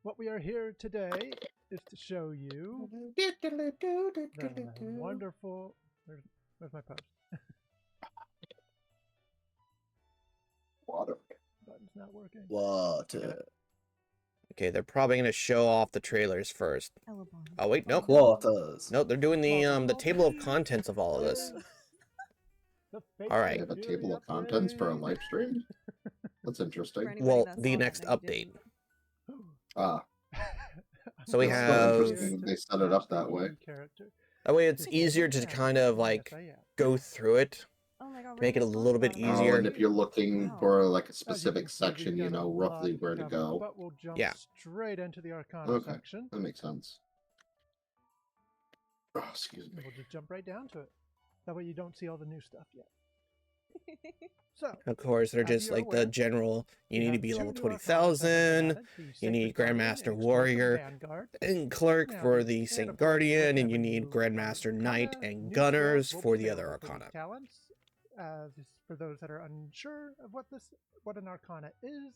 what we are here today is to show you the wonderful. Where's my post? Water. Button's not working. Water. Okay, they're probably gonna show off the trailers first. Oh wait, nope. Waters. No, they're doing the table of contents of all of this. All They right. have a table of contents for a live stream? That's interesting. Well, the next update. Ah. So we That's still have. interesting. They set it up that way. That way, it's easier to kind of like go through it, make it a little bit Oh, easier. and if you're looking for like a specific section, you know roughly where to go. But we'll jump Yeah. straight into the Arcana Okay, section. that makes sense. Oh, excuse me. We'll just jump right down to it. That way you don't see all the new stuff yet. So, Of course, they're as just you're like aware, the general. You we need to have be two level new Arcana 20,000. added, the You Sacred need Guardian, Grandmaster Explosive Warrior Vanguard. and Clerk Now, for the and Saint of course, Guardian, with and you every need new Grandmaster Knight Arcana, and new Gunners skills will for be the other available for these Arcana. talents. Just for those that are unsure of what an Arcana is,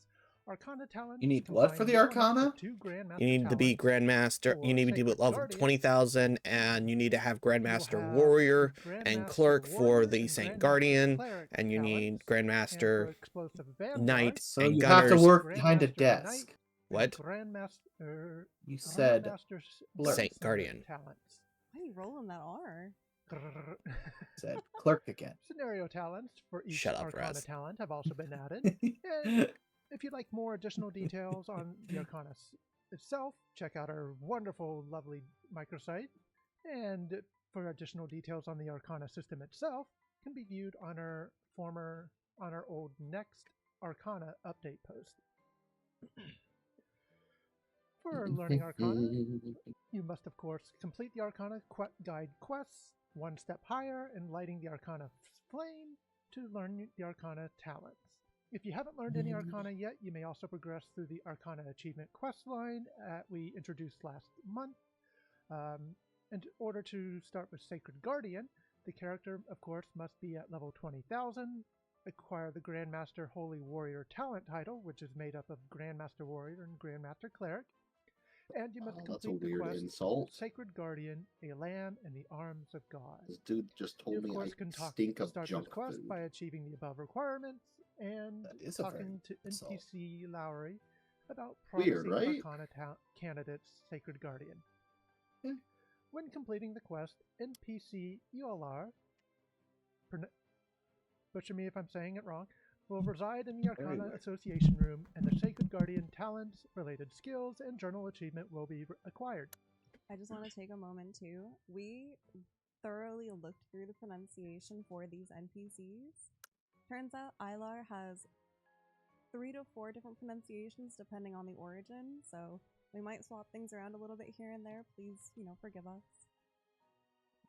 Arcana talents. You need what for the Arcana? Two Grandmaster You need to be Grandmaster. You need to be Sacred level Guardian. 20,000, and you need to have You will Grandmaster have Warrior and Grandmaster Clerk for Warrior the and Saint Grandmaster Guardian, Cleric and you need talents, and for Grandmaster Explosive Knight Vanguard, So and you Gunners. have to work behind a Grandmaster desk. Knight and What? Grandmaster. You said Grandmaster Clerk. Saint Guardian. talents. Why are you rolling that R? said clerk again. Scenario talents for each Shut up, Arcana Raz. talent have also been added. And if you'd like more additional details on the Arcana itself, check out our wonderful, lovely microsite. And for additional details on the Arcana system itself, can be viewed on our old next Arcana update post. For learning Arcana, you must, of course, complete the Arcana guide quests one step higher and lighting the Arcana flame to learn the Arcana talents. If you haven't learned any Arcana yet, you may also progress through the Arcana achievement quest line we introduced last month. In order to start with Sacred Guardian, the character, of course, must be at level 20,000, acquire the Grandmaster Holy Warrior talent title, which is made up of Grandmaster Warrior and Grandmaster Cleric. And you must That's a complete the weird quest insult. Sacred Guardian, a lamb in the arms of God. This dude just You, told of me course, I can stink of start junk this quest food. by achieving the above requirements and That is a very talking to insult. NPC Lowry about Weird, promising right? Arcana candidates Sacred Guardian. Hmm. When completing the quest, NPC ELR, butcher me if I'm saying it wrong, will reside in the Arcana Anyway. Association Room, and the Sacred Guardian talents, related skills, and journal achievement will be acquired. I just want to take a moment too. We thoroughly looked through the pronunciation for these NPCs. Turns out Ilar has 3 to 4 different pronunciations depending on the origin, so we might swap things around a little bit here and there. Please, forgive us.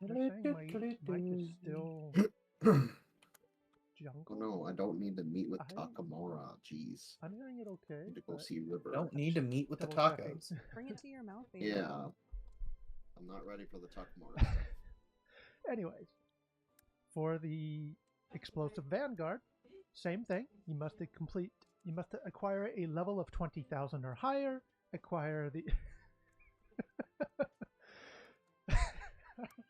They're saying my mic is still junk. Oh no, I don't need to meet with I- Takamura. Jeez. I'm hearing it okay. I need to go but see River. Don't need to meet with the double-checking. tacos. Bring it to your mouth, baby. Yeah. I'm not ready for the Takamura. Anyways, for the Explosive Vanguard, same thing. You must acquire a level of 20,000 or higher. Acquire the.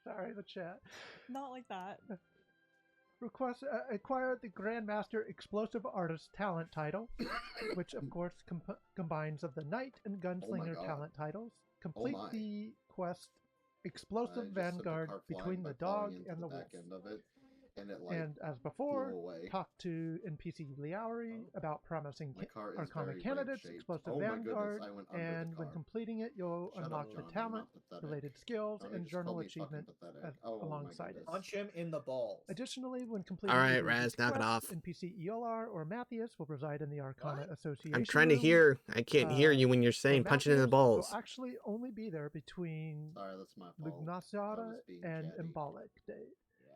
Sorry, the chat. Not like that. Acquire the Grandmaster Explosive Artist talent title, which of course combines of the Knight and Gunslinger God. talent titles. Complete my. the quest Explosive I just sent a Vanguard car flying between by the falling dog into and the back wolf. end of it, and it like And as blew before, away. talk to NPC Lowry about promising My car is Arcana very candidates, red-shaped. Explosive Oh my Vanguard, goodness, I went under the and when car. completing it, you'll Shut up, unlock John, the you're talent, not pathetic. related skills, Oh, you and just called journal me fucking achievement pathetic. Oh my alongside it. goodness. Punch him in the balls. Additionally, when completing Alright, the Raz, knock it quest, off. NPC ELR or Matthias will reside in the Arcana What? Association I'm trying to room. hear. I can't hear you when you're saying punching in the Matthias balls. will actually only be there between Sorry, that's my fault. I Lugnasiata was being and catty. Embolic Day. Yeah.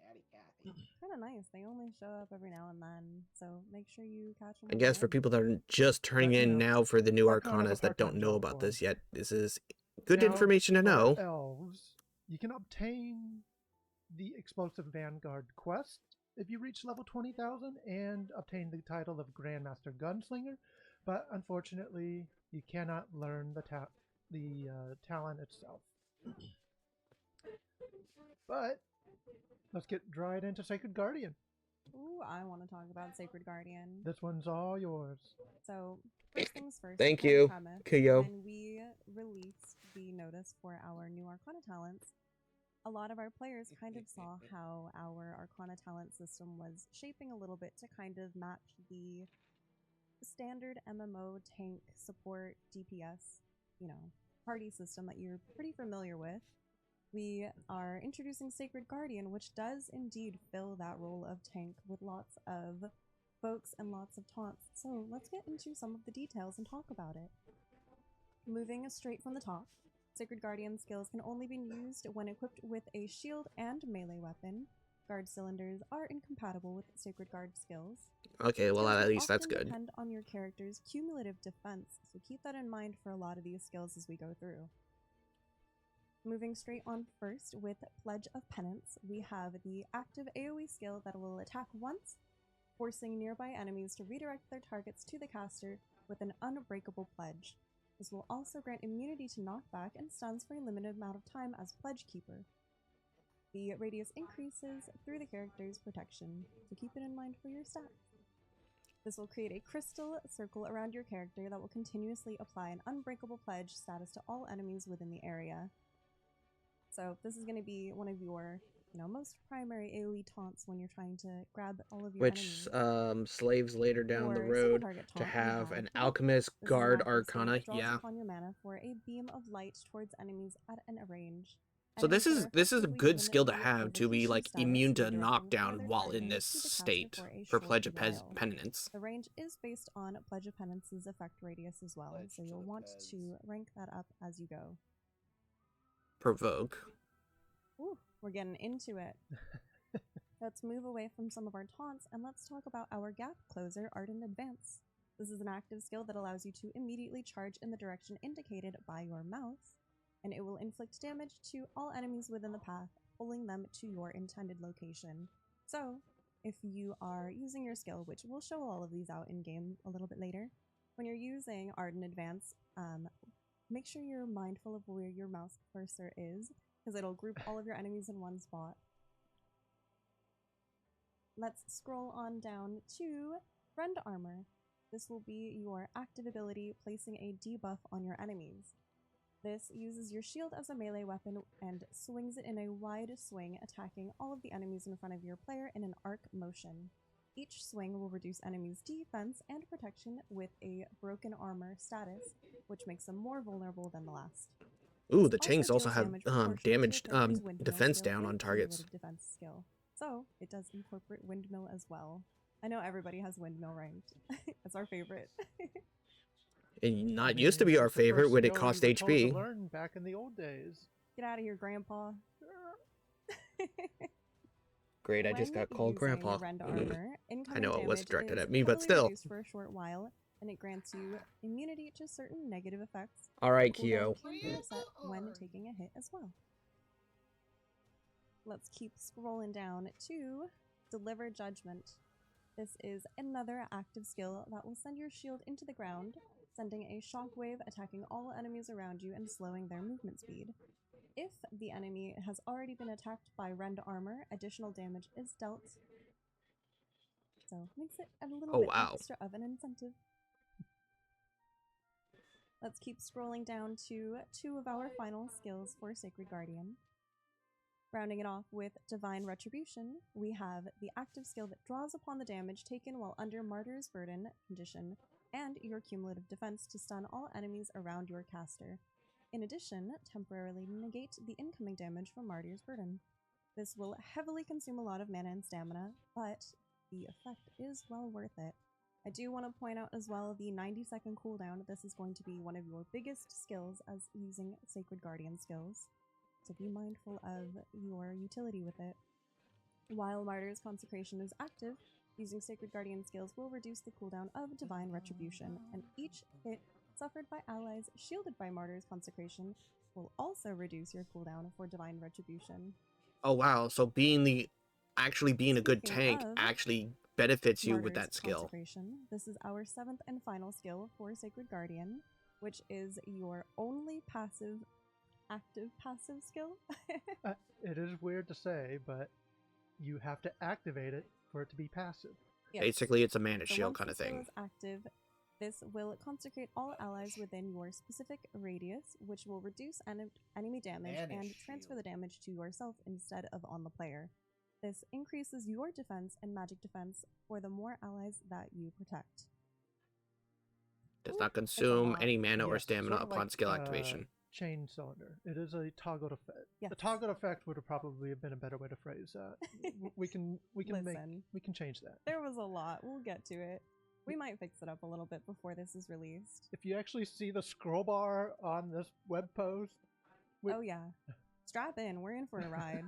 Catty, catty. Kind of nice. They only show up every now and then, so make sure you catch them. I guess for people that are just turning But, you in know, now for the new we're kind of a Arcanas that don't part-time know job about for 'em. this yet, this is good Now, information to for know. Elves, you can obtain the Explosive Vanguard quest if you reach level 20,000 and obtain the title of Grandmaster Gunslinger, but unfortunately, you cannot learn the talent itself. But let's get right into Sacred Guardian. Ooh, I want to talk about Sacred Guardian. This one's all yours. So, first things first. Thank you, premise, Kiyo. when we released the notice for our new Arcana talents, a lot of our players kind of saw how our Arcana talent system was shaping a little bit to kind of match the standard MMO tank support DPS, party system that you're pretty familiar with. We are introducing Sacred Guardian, which does indeed fill that role of tank with lots of folks and lots of taunts. So let's get into some of the details and talk about it. Moving straight from the top, Sacred Guardian skills can only be used when equipped with a shield and melee weapon. Guard cylinders are incompatible with Sacred Guard skills. Okay, well Skills at will least that's often good. depend on your character's cumulative defense, so keep that in mind for a lot of these skills as we go through. Moving straight on first with Pledge of Penance, we have the active AoE skill that will attack once, forcing nearby enemies to redirect their targets to the caster with an unbreakable pledge. This will also grant immunity to knockback and stuns for a limited amount of time as Pledge Keeper. The radius increases through the character's protection, so keep it in mind for your stats. This will create a crystal circle around your character that will continuously apply an unbreakable pledge status to all enemies within the area. So this is going to be one of your, most primary AoE taunts when you're trying to grab all of your Which enemies. slaves later down the For road single target to taunt, have we an have alchemist This is guard an active skill arcana. that draws Yeah. upon your mana for a beam of light towards enemies at an range. So this Enemies that is are a effectively good given skill to the have to be provocation like status, immune to redirecting all knockdown their while in targeting this to the caster state for a for short Pledge of while. Penance. The range is based on Pledge of Penance's effect radius as well, Pledge so to you'll the want Pez. to rank that up as you go. Provoke. Ooh, we're getting into it. Let's move away from some of our taunts and let's talk about our gap closer, Ardent Advance. This is an active skill that allows you to immediately charge in the direction indicated by your mouse, and it will inflict damage to all enemies within the path, pulling them to your intended location. So, if you are using your skill, which we'll show all of these out in game a little bit later, when you're using Ardent Advance, make sure you're mindful of where your mouse cursor is, because it'll group all of your enemies in one spot. Let's scroll on down to Friend Armor. This will be your active ability, placing a debuff on your enemies. This uses your shield as a melee weapon and swings it in a wide swing, attacking all of the enemies in front of your player in an arc motion. Each swing will reduce enemies' defense and protection with a broken armor status, which makes them more vulnerable than the last. Ooh, This the tanks also deals have proportional to your damaged character's windmill defense skill down on and targets. cumulative defense skill. So, it does incorporate Windmill as well. I know everybody has Windmill ranked. That's our favorite. And not used to be our it's the favorite first when it skill cost we were told to HP. learn back in the old days. Get out of here, Grandpa. Great, I just When got called using Grandpa. Rend Armor, I know it wasn't incoming directed damage at me, but is still. reduced for a short while, and it grants you immunity to certain negative effects. Alright, The cooldown Kyo. can be reset when taking a hit as well. Let's keep scrolling down to Deliver Judgment. This is another active skill that will send your shield into the ground, sending a shockwave attacking all enemies around you and slowing their movement speed. If the enemy has already been attacked by Rend Armor, additional damage is dealt. So, makes it a little bit extra of an incentive. Let's keep scrolling down to two of our final skills for Sacred Guardian. Rounding it off with Divine Retribution, we have the active skill that draws upon the damage taken while under Martyr's Burden condition and your cumulative defense to stun all enemies around your caster. In addition, temporarily negate the incoming damage from Martyr's Burden. This will heavily consume a lot of mana and stamina, but the effect is well worth it. I do want to point out as well the 90-second cooldown. This is going to be one of your biggest skills as using Sacred Guardian skills, so be mindful of your utility with it. While Martyr's Consecration is active, using Sacred Guardian skills will reduce the cooldown of Divine Retribution, and each hit suffered by allies shielded by Martyr's Consecration will also reduce your cooldown for Divine Retribution. Oh wow, so actually being a good tank of actually benefits you with Martyr's that skill. Consecration, this is our 7th and final skill for Sacred Guardian. which is your only active passive skill. It is weird to say, but you have to activate it for it to be passive. Yes. Basically, it's a mana So shield once kind the of skill thing. is active, this will consecrate all allies within your specific radius, which will reduce enemy damage Mana and transfer the shield. damage to yourself instead of on the player. This increases your defense and magic defense for the more allies that you protect. Does Ooh, not it's a consume lot. any mana or Yes, stamina sort of upon like, skill activation. Chain cylinder. It is a toggled effect. Yes. The toggled effect would have probably been a better way to phrase that. we can change that. There was a lot. We'll get to it. We might fix it up a little bit before this is released. If you actually see the scroll bar on this web post, Oh yeah. Strap in. We're in for a ride.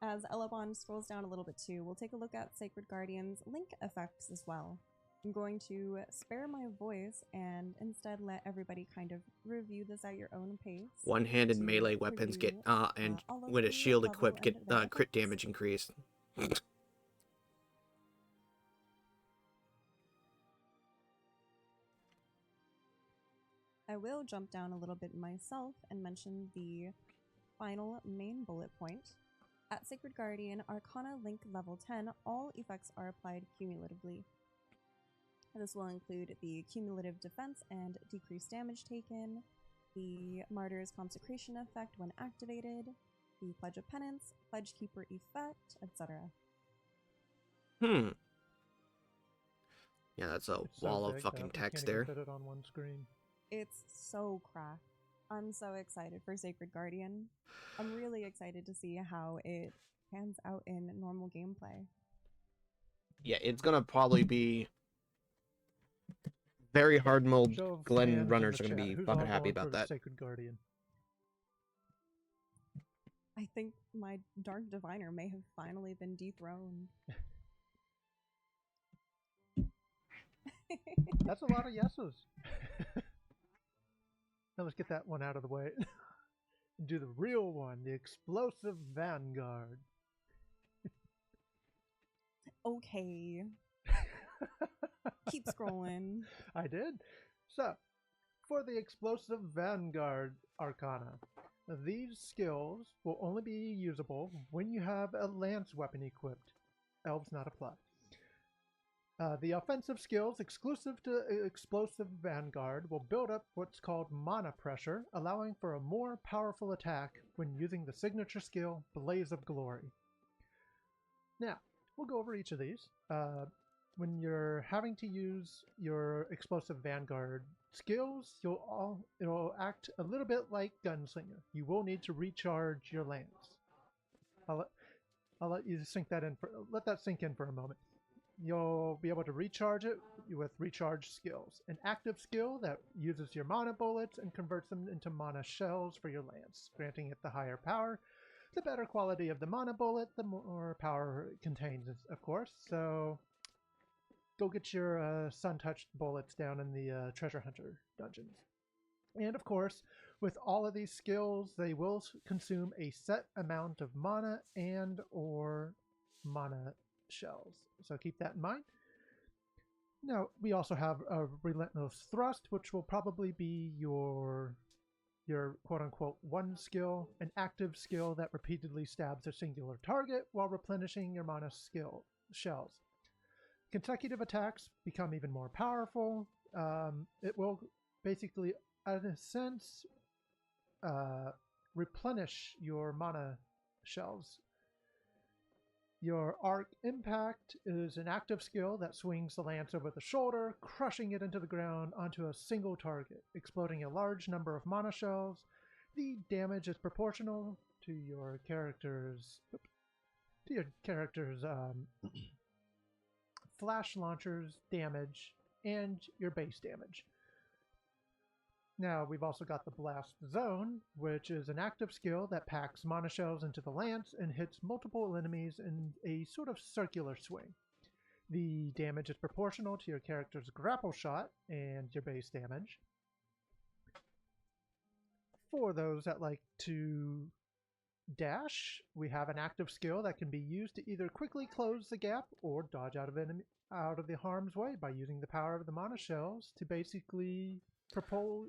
As Elebon scrolls down a little bit too, we'll take a look at Sacred Guardian's link effects as well. I'm going to spare my voice and instead let everybody kind of review this at your own pace. One-handed to melee weapons get review, and all of with a the shield level equipped get and benefits. crit damage increased. I will jump down a little bit myself and mention the final main bullet point. At Sacred Guardian, Arcana Link level 10, all effects are applied cumulatively. This will include the cumulative defense and decreased damage taken, the Martyr's Consecration effect when activated, the Pledge of Penance, Pledge Keeper effect, etc. Yeah, that's a It's so wall of big fucking that we text can't even there. fit it on one screen. It's so cracked. I'm so excited for Sacred Guardian. I'm really excited to see how it pans out in normal gameplay. Yeah, it's gonna probably be very hard mode. Show of Glen hands in runners the are gonna chat. be Who's fucking all happy going for about the that. Sacred Guardian. I think my Dark Diviner may have finally been dethroned. That's a lot of yeses. Now let's get that one out of the way. Do the real one, the Explosive Vanguard. Okay. Keep scrolling. I did. So, for the Explosive Vanguard Arcana, these skills will only be usable when you have a lance weapon equipped. Elves not apply. The offensive skills exclusive to Explosive Vanguard will build up what's called mana pressure, allowing for a more powerful attack when using the signature skill Blaze of Glory. Now, we'll go over each of these. When you're having to use your Explosive Vanguard skills, it'll act a little bit like Gunslinger. You will need to recharge your lance. I'll let you let that sink in for a moment. You'll be able to recharge it with recharge skills. An active skill that uses your mana bullets and converts them into mana shells for your lance, granting it the higher power. The better quality of the mana bullet, the more power it contains, of course. So go get your sun-touched bullets down in the treasure hunter dungeons. And of course, with all of these skills, they will consume a set amount of mana and or mana shells. So keep that in mind. Now, we also have a Relentless Thrust, which will probably be your quote-unquote one skill, an active skill that repeatedly stabs a singular target while replenishing your mana shells. Consecutive attacks become even more powerful. It will basically, in a sense, replenish your mana shells. Your Arc Impact is an active skill that swings the lance over the shoulder, crushing it into the ground onto a single target, exploding a large number of mana shells. The damage is proportional to your character's flash launcher's damage and your base damage. Now, we've also got the Blast Zone, which is an active skill that packs mana shells into the lance and hits multiple enemies in a sort of circular swing. The damage is proportional to your character's grapple shot and your base damage. For those that like to dash, we have an active skill that can be used to either quickly close the gap or dodge out of out of the harm's way by using the power of the mana shells to basically propel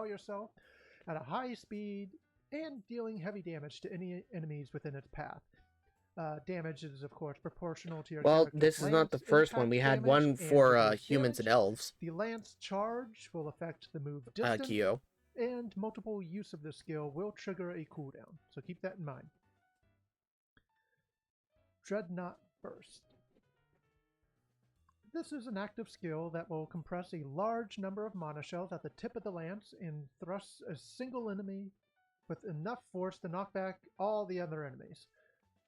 yourself at a high speed and dealing heavy damage to any enemies within its path. Damage is, of course, proportional to your character's this is not the lance first one. impact We had damage one and for your base humans and damage. elves. The lance charge will affect the move distance, Kyo. and multiple use of this skill will trigger a cooldown, so keep that in mind. Dreadnought Burst. This is an active skill that will compress a large number of mana shells at the tip of the lance and thrust a single enemy with enough force to knock back all the other enemies,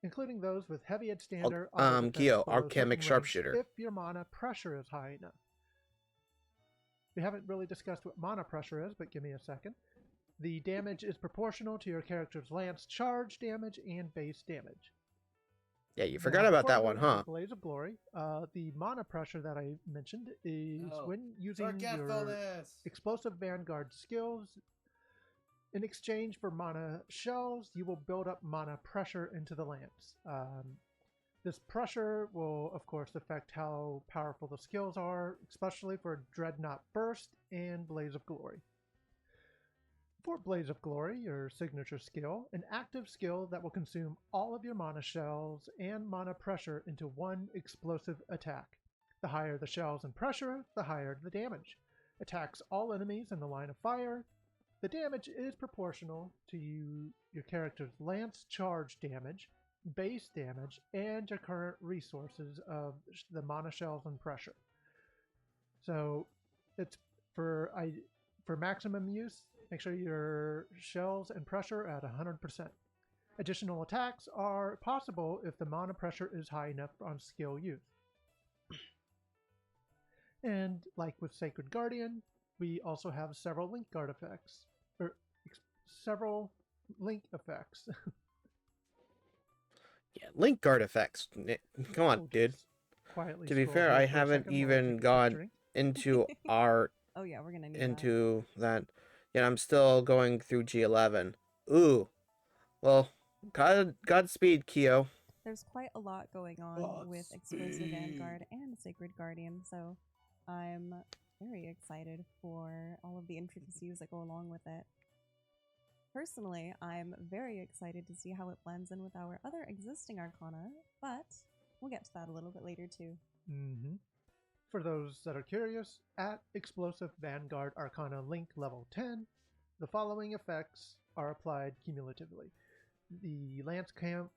including those with heavy and standard auto defense Kyo, below Arcanic certain ranks Sharpshooter. if your mana pressure is high enough. We haven't really discussed what mana pressure is, but give me a second. The damage is proportional to your character's lance charge damage and base damage. Yeah, you forgot about that one, huh? Blaze of Glory. The mana pressure that I mentioned is when using your Explosive Vanguard skills. In exchange for mana shells, you will build up mana pressure into the lance. This pressure will, of course, affect how powerful the skills are, especially for Dreadnought Burst and Blaze of Glory. For Blaze of Glory, your signature skill, an active skill that will consume all of your mana shells and mana pressure into one explosive attack. The higher the shells and pressure, the higher the damage. Attacks all enemies in the line of fire. The damage is proportional to your character's lance charge damage, base damage, and your current resources of the mana shells and pressure. So it's for maximum use, make sure your shells and pressure are at 100%. Additional attacks are possible if the mana pressure is high enough on skill use. And like with Sacred Guardian, we also have several link guard effects. Several link effects. Yeah, link guard effects. Come on, dude. To be fair, I haven't even gone into our Oh yeah, we're gonna need into that. Yeah, I'm still going through G11. Ooh. Well, Godspeed, Kyo. There's quite a lot going on with Explosive Vanguard and Sacred Guardian, so I'm very excited for all of the intricacies that go along with it. Personally, I'm very excited to see how it blends in with our other existing Arcana, but we'll get to that a little bit later too. For those that are curious, at Explosive Vanguard Arcana Link level 10, the following effects are applied cumulatively. The Lance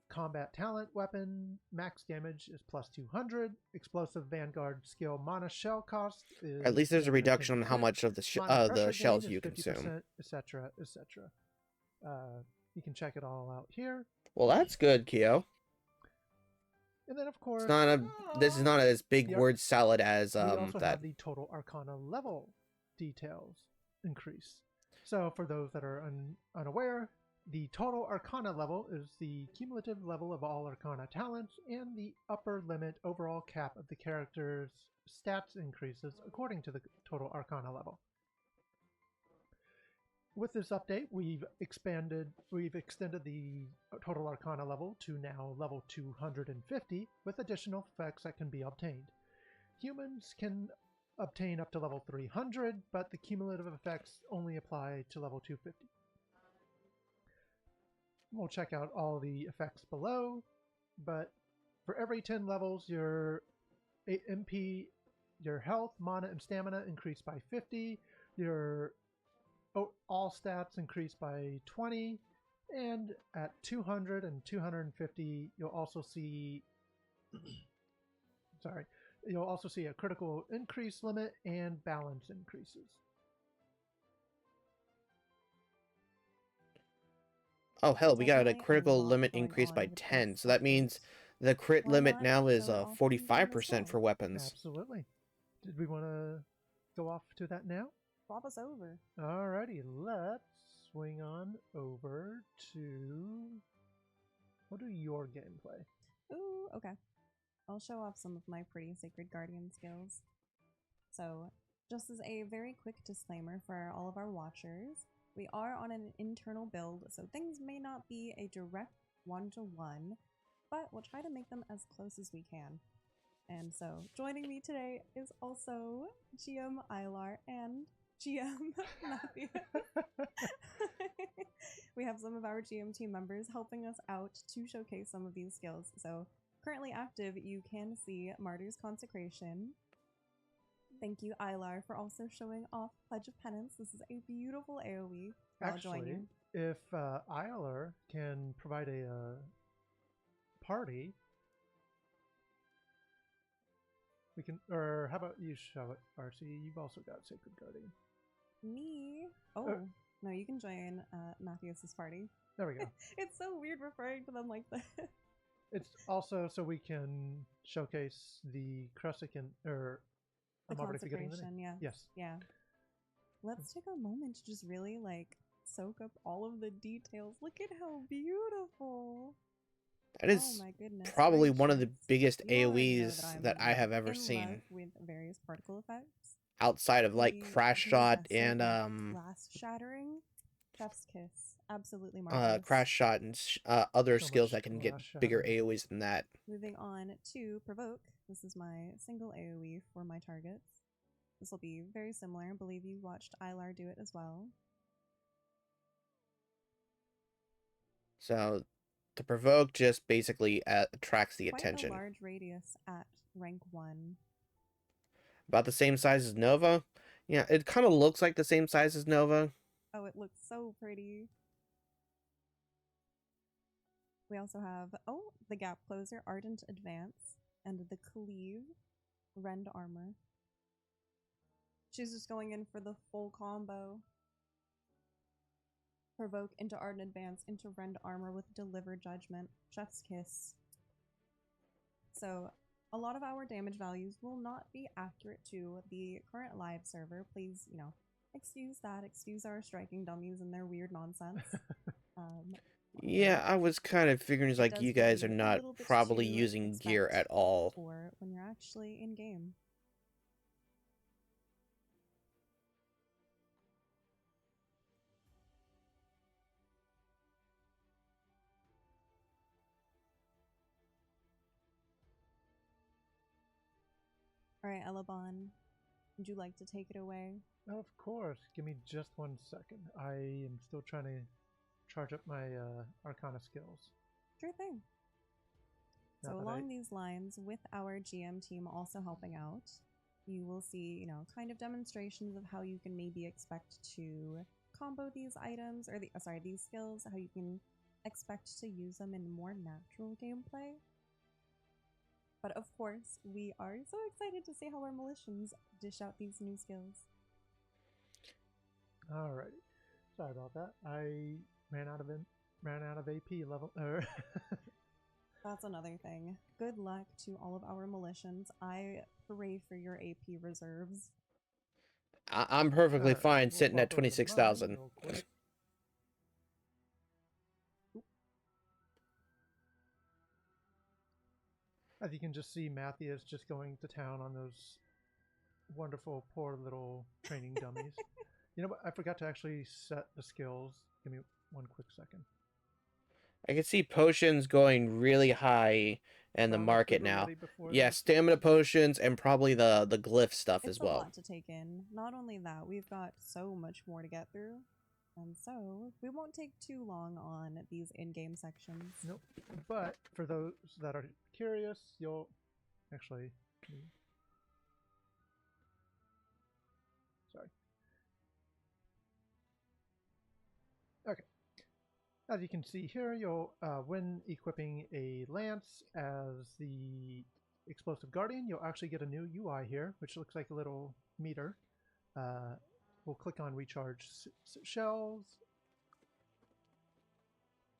Combat Talent weapon max damage is plus 200. Explosive Vanguard skill mana shell cost is At least there's a reduction on how much of the shells you consume, etc., etc. You can check it all out here. Well, that's good, Kyo. And then, of course, it's not this is not as big word salad as we also have the total Arcana level details increase. So, for those that are unaware, the total Arcana level is the cumulative level of all Arcana talents and the upper limit overall cap of the character's stats increases according to the total Arcana level. With this update, we've extended the total Arcana level to now level 250 with additional effects that can be obtained. Humans can obtain up to level 300, but the cumulative effects only apply to level 250. We'll check out all the effects below, but for every 10 levels, your MP, your health, mana, and stamina increase by 50, your all stats increase by 20, and at 200 and 250, you'll also see you'll also see a critical increase limit and balance increases. Oh hell, we got a critical limit increase by 10, so that means the crit limit now is 45% for weapons. Absolutely. Did we want to go off to that now? Swap us over. Alrighty, let's swing on over to... We'll do your gameplay. Ooh, okay. I'll show off some of my pretty Sacred Guardian skills. So, just as a very quick disclaimer for all of our watchers, we are on an internal build, so things may not be a direct one-to-one, but we'll try to make them as close as we can. And so joining me today is also GM Ilar and GM Matthew. We have some of our GM team members helping us out to showcase some of these skills. So currently active, you can see Martyr's Consecration. Thank you, Ilar, for also showing off Pledge of Penance. This is a beautiful AoE. I'll join Actually, you. if Eiler can provide a party, we can. Or how about you show it, RC? You've also got Sacred Guardian. Me? Oh, no, you can join Matthias's party. There we go. It's so weird referring to them like that. It's also so we can showcase the Crucican or The I'm already forgetting the consecration, name. yeah. Yes. Yeah. Let's take a moment to just really like soak up all of the details. Look at how beautiful. That is oh my goodness probably one of the gracious. biggest You already know AoEs I'm, that I have ever in seen. love with various particle effects. Outside of like The Crash Shot possessive, and like, glass shattering, chef's kiss, absolutely marvelous. Crash Shot and other So skills much that can get glass bigger shattering. AoEs than that. Moving on to provoke. This is my single AoE for my targets. This will be very similar. I believe you watched Ilar do it as well. So to provoke just basically attracts the Quite attention. a large radius at rank 1. About the same size as Nova. Yeah, it kind of looks like the same size as Nova. Oh, it looks so pretty. We also have, the Gap Closer, Ardent Advance, and the Cleave, Rend Armor. She's just going in for the full combo. Provoke into Ardent Advance, into Rend Armor with Deliver Judgment, Chef's Kiss. So, a lot of our damage values will not be accurate to the current live server. Please, excuse that. Excuse our striking dummies and their weird nonsense. Yeah, I was kind of figuring it's It like does you give guys you are a not little bit probably to using gear expect at all. for when you're actually in game. Alright, Elabon, would you like to take it away? Of course. Give me just 1 second. I am still trying to charge up my Arcana skills. Sure thing. Now So that along these lines, with our GM team also helping out, you will see, kind of demonstrations of how you can maybe expect to combo these items, or these skills, how you can expect to use them in more natural gameplay. But of course, we are so excited to see how our Militians dish out these new skills. Alrighty. Sorry about that. I ran out of AP level. That's another thing. Good luck to all of our Militians. I pray for your AP reserves. I'm perfectly Alright, fine we'll sitting at swap over to mine 26,000. real quick. Oop. As you can just see, Matthias just going to town on those wonderful, poor little training dummies. You know what? I forgot to actually set the skills. Give me 1 quick second. I can see potions going really high in the Sound like we market were now. ready before Yeah, this? stamina potions and probably the glyph stuff It's as a well. lot to take in. Not only that, we've got so much more to get through. And so, we won't take too long on these in-game sections. Nope. But for those that are curious, you'll actually. Sorry. Okay. As you can see here, you'll when equipping a lance as the explosive guardian, you'll actually get a new UI here, which looks like a little meter. We'll click on recharge shells,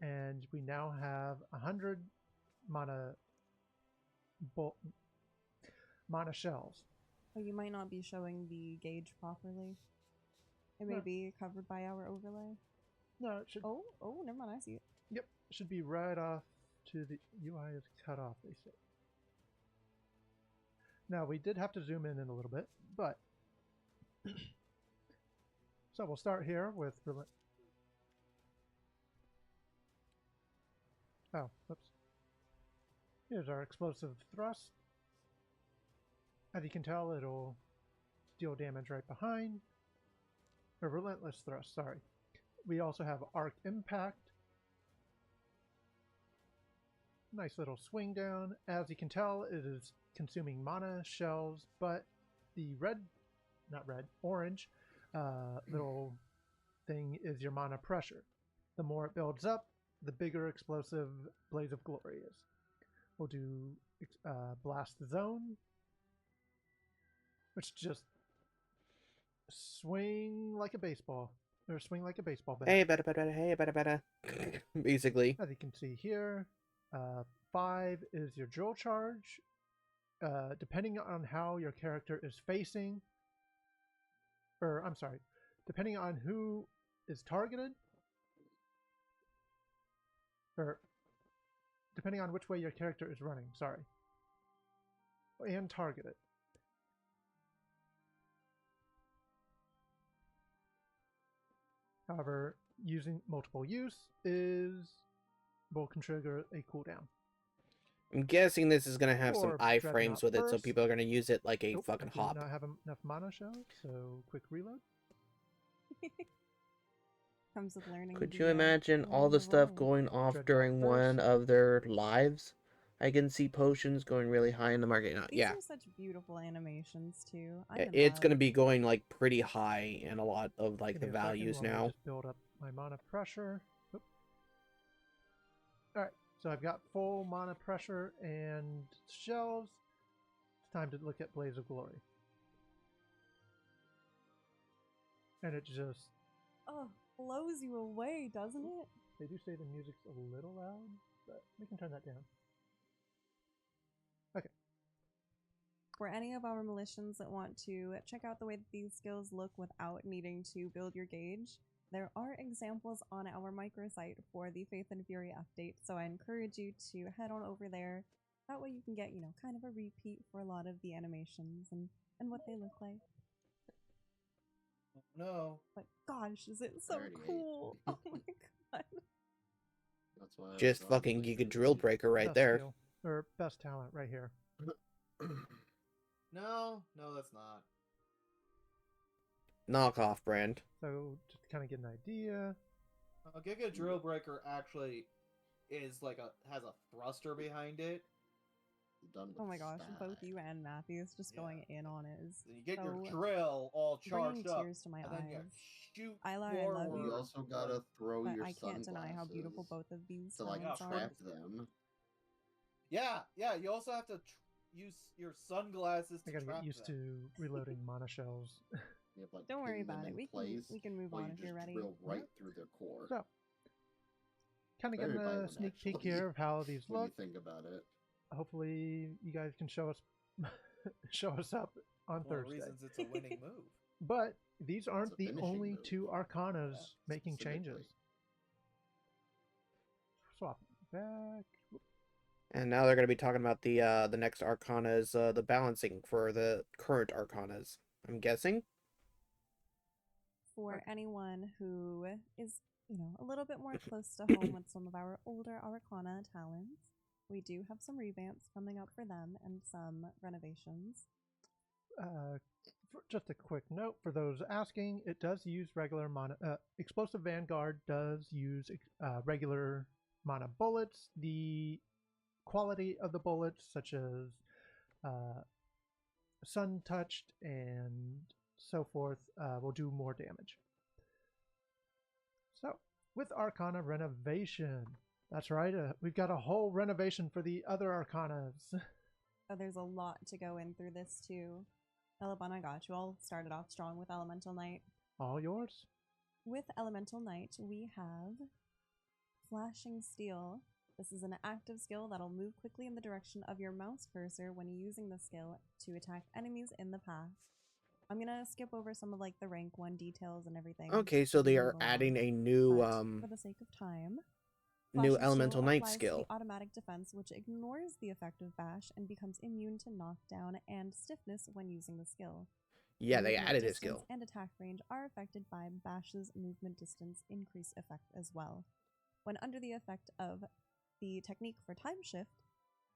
and we now have 100 mana shells. Oh, you might not be showing the gauge properly. It may No. be covered by our overlay. No, it should. Oh, never mind, I see it. Yep, it should be right off to the UI is cut off, they say. Now, we did have to zoom in a little bit, but so we'll start here with whoops. Here's our explosive thrust. As you can tell, it'll deal damage right behind. Or Relentless Thrust, sorry. We also have Arc Impact. Nice little swing down. As you can tell, it is consuming mana shells, but the orange little thing is your mana pressure. The more it builds up, the bigger explosive Blaze of Glory is. We'll do Blast Zone, which just swing like a baseball. Or swing like a baseball bat. Hey, better. Basically. As you can see here, 5 is your drill charge. Depending on how your character is facing, depending on who is targeted, or depending on which way your character is running, and targeted. However, using multiple use will trigger a cooldown. I'm guessing this is gonna have some Or iframes Dreadnought with it, so Burst. people are gonna use it like a Nope, fucking I do hop. not have enough mana shells, so quick reload. Comes with learning. Could the, you imagine all learning the the stuff role. going off Dreadnought during one Burst. of their lives? I can see potions going really high in the market. No, These yeah, are such beautiful animations too. I'm Yeah, in it's love. gonna be going like pretty high in a lot of like Give the me a second values while I now. just build up my mana pressure. Oop. All right, so I've got full mana pressure and shells. It's time to look at Blaze of Glory. And it just, Oh, blows you away, doesn't it? they do say the music's a little loud, but we can turn that down. Okay. For any of our militians that want to check out the way that these skills look without needing to build your gauge, there are examples on our microsite for the Faith and Fury update, so I encourage you to head on over there. That way you can get, kind of a repeat for a lot of the animations and what they look like. No. But gosh, is it so 38. cool! Oh my god. That's why I Just was on fucking with Giga Drill 38. Breaker right Best there. skill, or best talent right here. No, that's not. Knockoff brand. So just to kind of get an idea. Giga Drill Breaker actually is has a thruster behind it. Done with Oh my gosh, stat. both you and Matthews just Yeah. going in on it is And you get your so drill all bringing charged up, tears to my and then you eyes. shoot Isla, I forward. love You also gotta throw But your I can't deny how beautiful sunglasses both of these to like talents are. trap them. Yeah. You also have to use your sunglasses I to gotta trap get used them. to reloading mana shells. You have, like, Don't worry pin them about it. in We place can move while on you if you're just ready. drill right Yep. through their core. So, kind of Very getting a violent, sneak peek actually, here of how these when look. you think about it. Hopefully, you guys can show us up on One of the Thursday. reasons it's a winning move. But these aren't a the finishing only move. 2 Arcanas Yeah, making specifically. changes. Swap back. And now they're gonna be talking about the next Arcanas, the balancing for the current Arcanas. I'm guessing. For Okay. anyone who is, a little bit more close to home with some of our older Arcana talents, we do have some revamps coming up for them and some renovations. Just a quick note for those asking, it does use regular mana. Explosive Vanguard does use regular mana bullets. The quality of the bullets, such as sun touched and so forth, will do more damage. So, with Arcana renovation, that's right, we've got a whole renovation for the other Arcanas. So there's a lot to go in through this too. Elabon, I got you. All started off strong with Elemental Knight. All yours. With Elemental Knight, we have Flashing Steel. This is an active skill that'll move quickly in the direction of your mouse cursor when using the skill to attack enemies in the path. I'm gonna skip over some of the rank 1 details and everything. Okay, so as we they move are adding along, a new but for the sake of time, new Flashing Elemental Steel Knight applies to skill. the automatic defense, which ignores the effect of bash and becomes immune to knockdown and stiffness when using the skill. Yeah, they Movement added a distance skill. and attack range are affected by Bash's movement distance increase effect as well. When under the effect of the technique for time shift,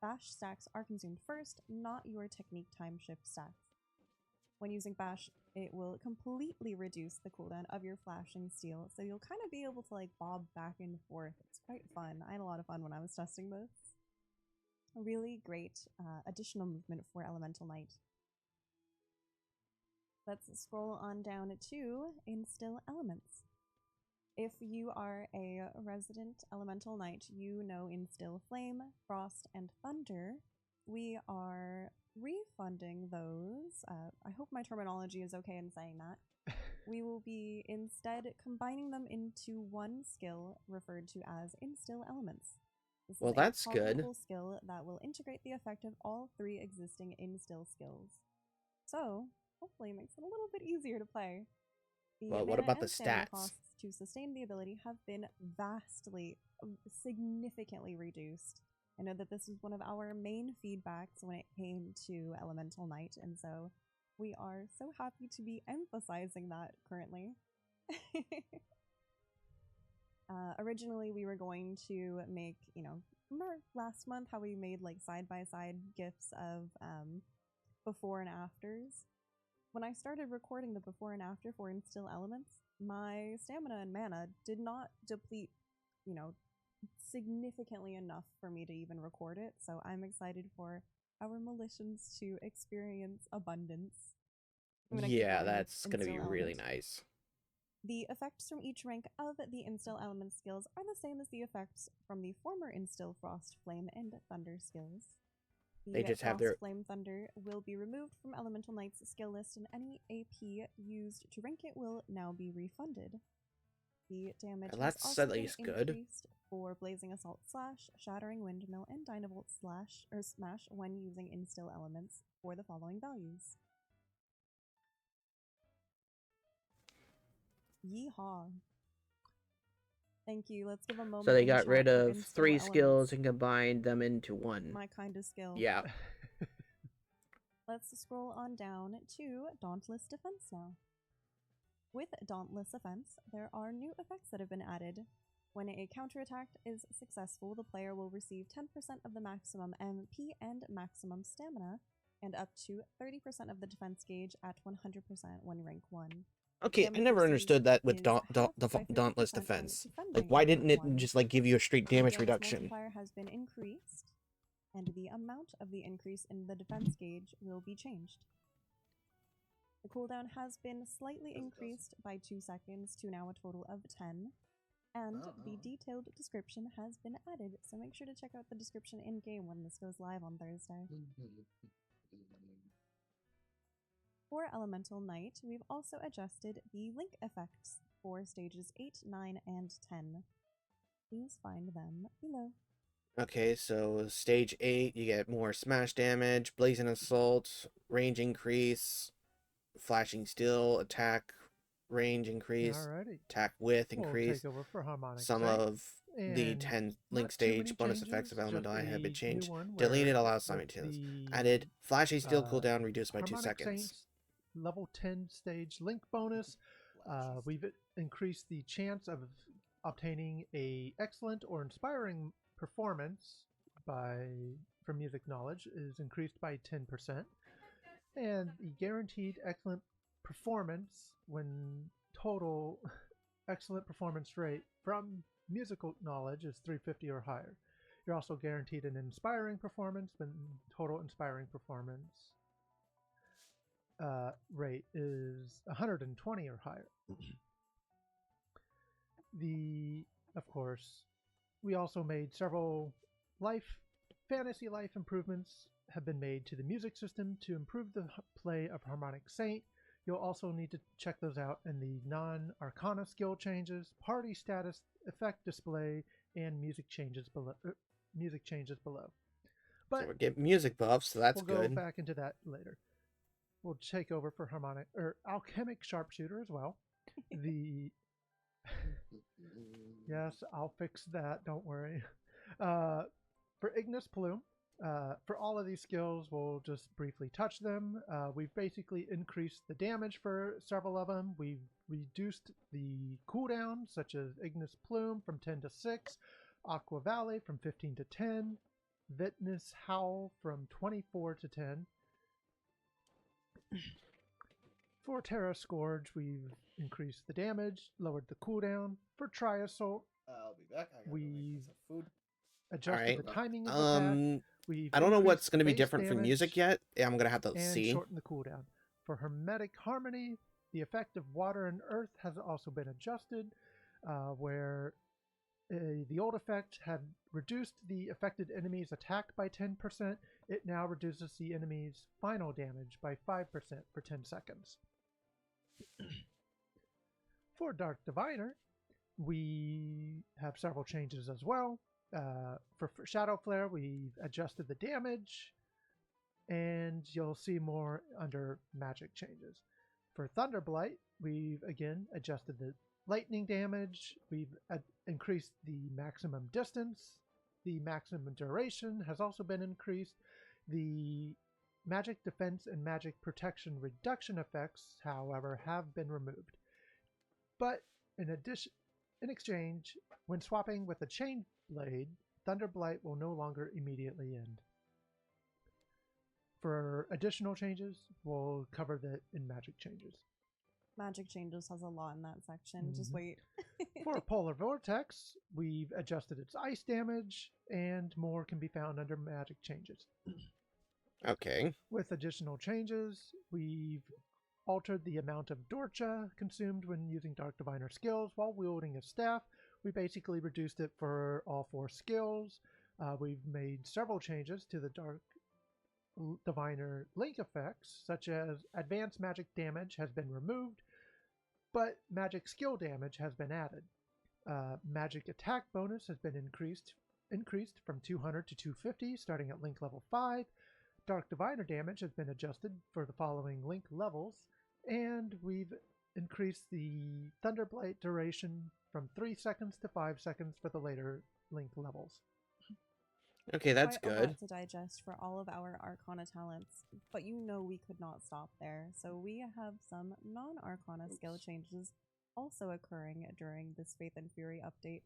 Bash stacks are consumed first, not your technique time shift stacks. When using Bash, it will completely reduce the cooldown of your flashing steel, so you'll kind of be able to like bob back and forth. It's quite fun. I had a lot of fun when I was testing this. A really great additional movement for Elemental Knight. Let's scroll on down to Instill Elements. If you are a resident Elemental Knight, you know Instill Flame, Frost, and Thunder. We are refunding those. I hope my terminology is okay in saying that. We will be instead combining them into one skill referred to as Instill Elements. This Well, is that's a good. toggleable skill that will integrate the effect of all 3 existing Instill skills. So, hopefully it makes it a little bit easier to play. The Well, what mana about the and stamina stats? costs to sustain the ability have been vastly, significantly reduced. I know that this was one of our main feedbacks when it came to Elemental Knight, and so we are so happy to be emphasizing that currently. Originally, we were going to make, remember last month how we made like side-by-side GIFs of before and afters? When I started recording the before and after for Instill Elements, my stamina and mana did not deplete, significantly enough for me to even record it, so I'm excited for our Militians to experience abundance. Yeah, that's going to be really nice. The effects from each rank of the Instill Element skills are the same as the effects from the former Instill Frost, Flame, and Thunder skills. They just have their Flame Thunder will be removed from Elemental Knight's skill list, and any AP used to rank it will now be refunded. The damage has also been increased for Blazing Assault Slash, Shattering Windmill, and Dynavolt Smash when using Instill Elements for the following values. Yeehaw. Thank you. Let's give a moment. So they got rid of 3 skills and combined them into one. My kind of skill. Yeah. Let's scroll on down to Dauntless Defense now. With Dauntless Defense, there are new effects that have been added. When a counterattack is successful, the player will receive 10% of the maximum MP and maximum stamina, and up to 30% of the defense gauge at 100% when rank 1. Okay, I never understood that with Dauntless Defense. Like, why didn't it just like give you a straight damage reduction? The multiplier has been increased, and the amount of the increase in the defense gauge will be changed. The cooldown has been slightly increased by 2 seconds to now a total of 10, and the detailed description has been added, so make sure to check out the description in-game when this goes live on Thursday. For Elemental Knight, we've also adjusted the link effects for stages 8, 9, and 10. Please find them below. Okay, so stage 8, you get more smash damage, Blazing Assault, range increase, Flashing Steel, attack range increase, attack width increase. We'll take over for Harmonic Some Sight. of the 10 link stage bonus effects of Elemental Eye have been changed. Deleted Deleted allows simultaneous. Added Flashing Steel cooldown reduced by 2 seconds. Saints, level 10 stage link bonus. We've increased the chance of obtaining a excellent or inspiring performance from music knowledge is increased by 10%. And the guaranteed excellent performance when total excellent performance rate from musical knowledge is 350 or higher. You're also guaranteed an inspiring performance when total inspiring performance rate is 120 or higher. Of course, we also made several fantasy life improvements have been made to the music system to improve the play of Harmonic Saint. You'll also need to check those out in the non-Arcana skill changes, party status, effect display, and music changes below. But so we're getting music buffs, so that's we'll good. go back into that later. We'll take over for Alchemic Sharpshooter as well. Yes, I'll fix that. Don't worry. For Ignis Plume, for all of these skills, we'll just briefly touch them. We've basically increased the damage for several of them. We've reduced the cooldown, such as Ignis Plume from 10 to 6, Aqua Valley from 15 to 10, Vitness Howl from 24 to 10. For Terra Scourge, we've increased the damage, lowered the cooldown. For Tri-Assault, I'll be back. I gotta we've make some food. adjusted Alright. the timing of attack. We've I don't know what's increased going to be base different for music damage yet. I'm going to have to and see. shortened the cooldown. For Hermetic Harmony, the effect of water and earth has also been adjusted, where the old effect had reduced the affected enemy's attack by 10%. It now reduces the enemy's final damage by 5% for 10 seconds. For Dark Diviner, we have several changes as well. For Shadow Flare, we've adjusted the damage, and you'll see more under magic changes. For Thunderblight, we've again adjusted the lightning damage. We've increased the maximum distance. The maximum duration has also been increased. The magic defense and magic protection reduction effects, however, have been removed. But in exchange, when swapping with a chain blade, Thunderblight will no longer immediately end. For additional changes, we'll cover that in magic changes. Magic changes has a lot in that section. Just wait. For Polar Vortex, we've adjusted its ice damage, and more can be found under magic changes. Okay. With additional changes, we've altered the amount of Dorcha consumed when using Dark Diviner skills while wielding a staff. We basically reduced it for all 4 skills. We've made several changes to the Dark Diviner link effects, such as advanced magic damage has been removed, but magic skill damage has been added. Magic attack bonus has been increased from 200 to 250, starting at link level 5. Dark Diviner damage has been adjusted for the following link levels, and we've increased the Thunderblight duration from 3 seconds to 5 seconds for the later link levels. Okay, that's Quite a good. lot to digest for all of our Arcana talents, but you know we could not stop there, so we have some non-Arcana skill changes also occurring during this Faith and Fury update.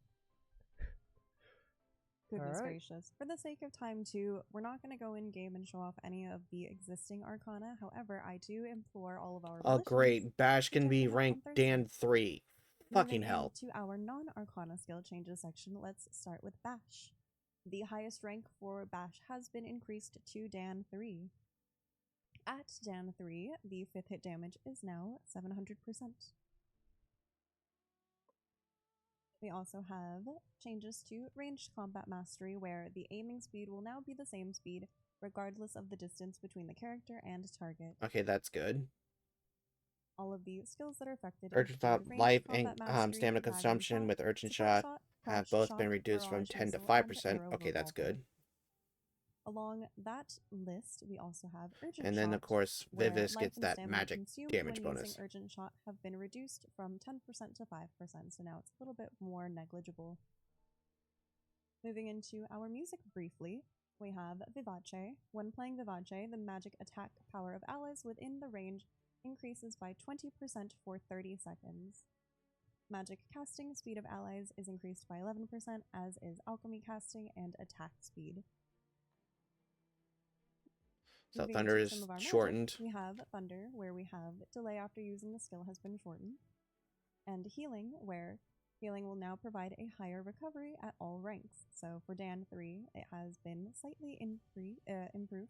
Goodness gracious. For the sake of time too, we're not going to go in game and show off any of the existing Arcana. However, I do implore all of our Oh great, Bash can be ranked Dan 3. Fucking hell. To our non-Arcana skill changes section, let's start with Bash. The highest rank for Bash has been increased to Dan 3. At Dan 3, the 5th hit damage is now 700%. We also have changes to ranged combat mastery, where the aiming speed will now be the same speed regardless of the distance between the character and target. Okay, that's good. All of the skills that are affected Urgent Thought, life, and stamina consumption with Urgent Shot have both been reduced from 10 to 5%. Okay, that's good. Along that list, we also have Urgent And then, Shot, of course, where Vivis life gets and that stamina magic consumed damage when bonus. using Urgent Shot have been reduced from 10% to 5%, so now it's a little bit more negligible. Moving into our music briefly, we have Vivace. When playing Vivace, the magic attack power of allies within the range increases by 20% for 30 seconds. Magic casting speed of allies is increased by 11%, as is alchemy casting and attack speed. So Thunder is shortened. We have Thunder, where we have delay after using the skill has been shortened. And Healing, where healing will now provide a higher recovery at all ranks. So for Dan 3, it has been slightly improved.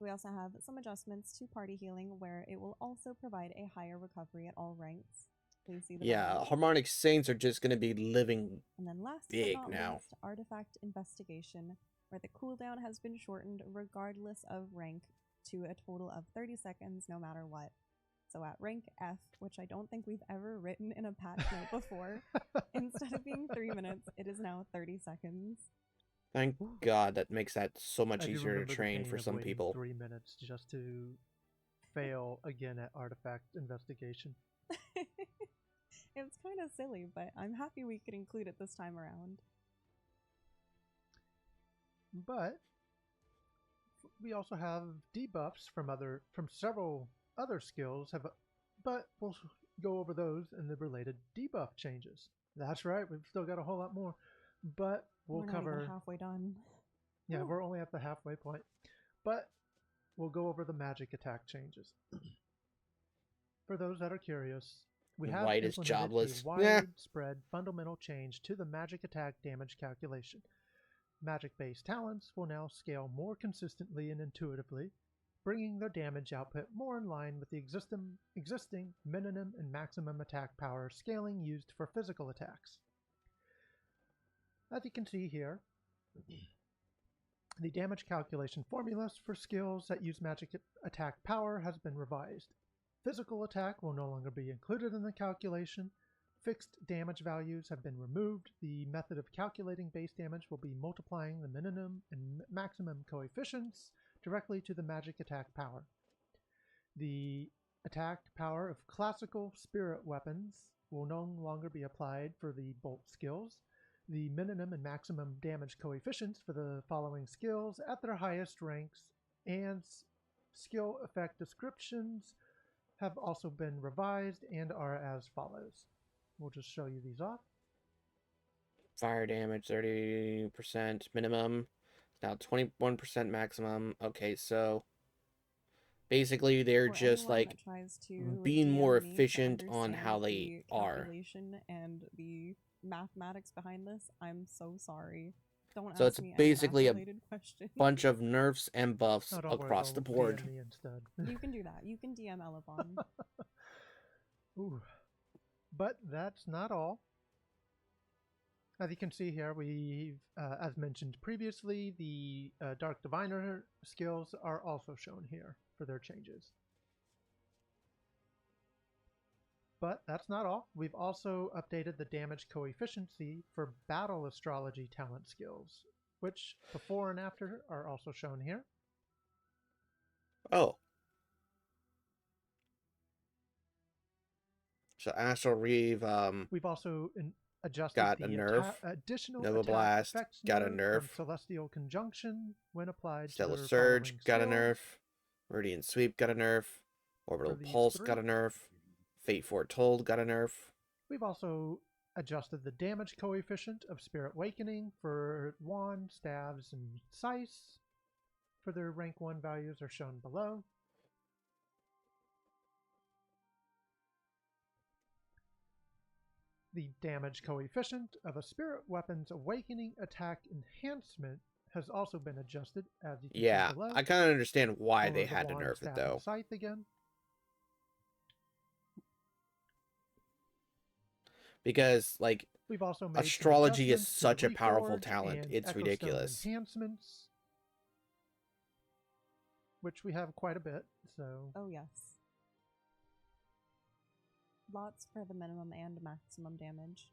We also have some adjustments to Party Healing, where it will also provide a higher recovery at all ranks. Please see the yeah, Harmonic Saints are just going to be living and then last big but not now. least, Artifact Investigation, where the cooldown has been shortened regardless of rank to a total of 30 seconds no matter what. So at rank F, which I don't think we've ever written in a patch note before, instead of being 3 minutes, it is now 30 seconds. Thank God, that makes that so much easier to train for some people. 3 minutes just to fail again at Artifact Investigation. It's kind of silly, but I'm happy we could include it this time around. But we also have debuffs from several other skills, but we'll go over those and the related debuff changes. That's right, we've still got a whole lot more. but we'll We're not cover. even halfway done. Yeah, Ooh. we're only at the halfway point, but we'll go over the magic attack changes. For those that are curious, we have White is implemented jobless. a widespread fundamental change to the magic attack damage calculation. Magic-based talents will now scale more consistently and intuitively, bringing their damage output more in line with the existing minimum and maximum attack power scaling used for physical attacks. As you can see here, the damage calculation formulas for skills that use magic attack power has been revised. Physical attack will no longer be included in the calculation. Fixed damage values have been removed. The method of calculating base damage will be multiplying the minimum and maximum coefficients directly to the magic attack power. The attack power of classical spirit weapons will no longer be applied for the bolt skills. The minimum and maximum damage coefficients for the following skills at their highest ranks and skill effect descriptions have also been revised and are as follows. We'll just show you these off. Fire damage 30% minimum. Now 21% maximum. Okay, so basically they're For just anyone like that tries to being DM more me to efficient on how understand they the are. calculation and the mathematics behind this, I'm so sorry. Don't So ask it's me basically any a math-related questions. bunch of nerfs and buffs Oh, don't worry, across the they'll board. DM me instead. You can do that. You can DM Elevon. Ooh. But that's not all. As you can see here, we've, as mentioned previously, the Dark Diviner skills are also shown here for their changes. But that's not all. We've also updated the damage coefficiency for battle astrology talent skills, which before and after are also shown here. Oh. So Astral Reeve We've also adjusted got the a nerf. additional Nova attack Blast effects got a nerf from nerf. Celestial Conjunction when applied Stellar to their Surge following got a skills. nerf. Meridian Sweep got a nerf. Orbital these Pulse three. got a nerf. Fate Foretold got a nerf. We've also adjusted the damage coefficient of Spirit Awakening for wand, staves, and scythes. For their rank 1 values are shown below. The damage coefficient of a Spirit Weapon's Awakening attack enhancement has also been adjusted, as you can see below. I kind of understand why For they the had to wand, nerf it staff, though. and scythe again. Because like We've also made astrology is adjustments to such the a powerful Reforge talent. and It's Echo ridiculous. Stone enhancements, which we have quite a bit. So Oh, yes. Lots for the minimum and maximum damage.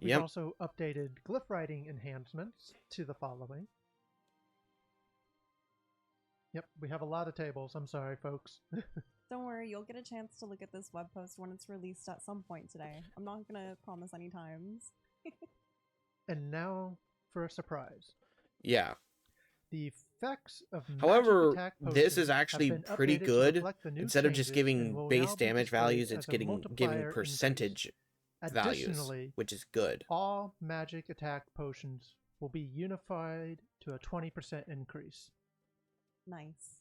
we've also updated glyph writing enhancements to the following. Yep, we have a lot of tables. I'm sorry, folks. Don't worry, you'll get a chance to look at this web post when it's released at some point today. I'm not gonna promise any times. And now for a surprise. Yeah. The effects of However, magic attack this is potions actually have been pretty updated to good. reflect the new Instead of just changes and giving will base now be damage displayed values, as it's a giving multiplier percentage increase. values, Additionally, which is good. all magic attack potions will be unified to a 20% increase. Nice.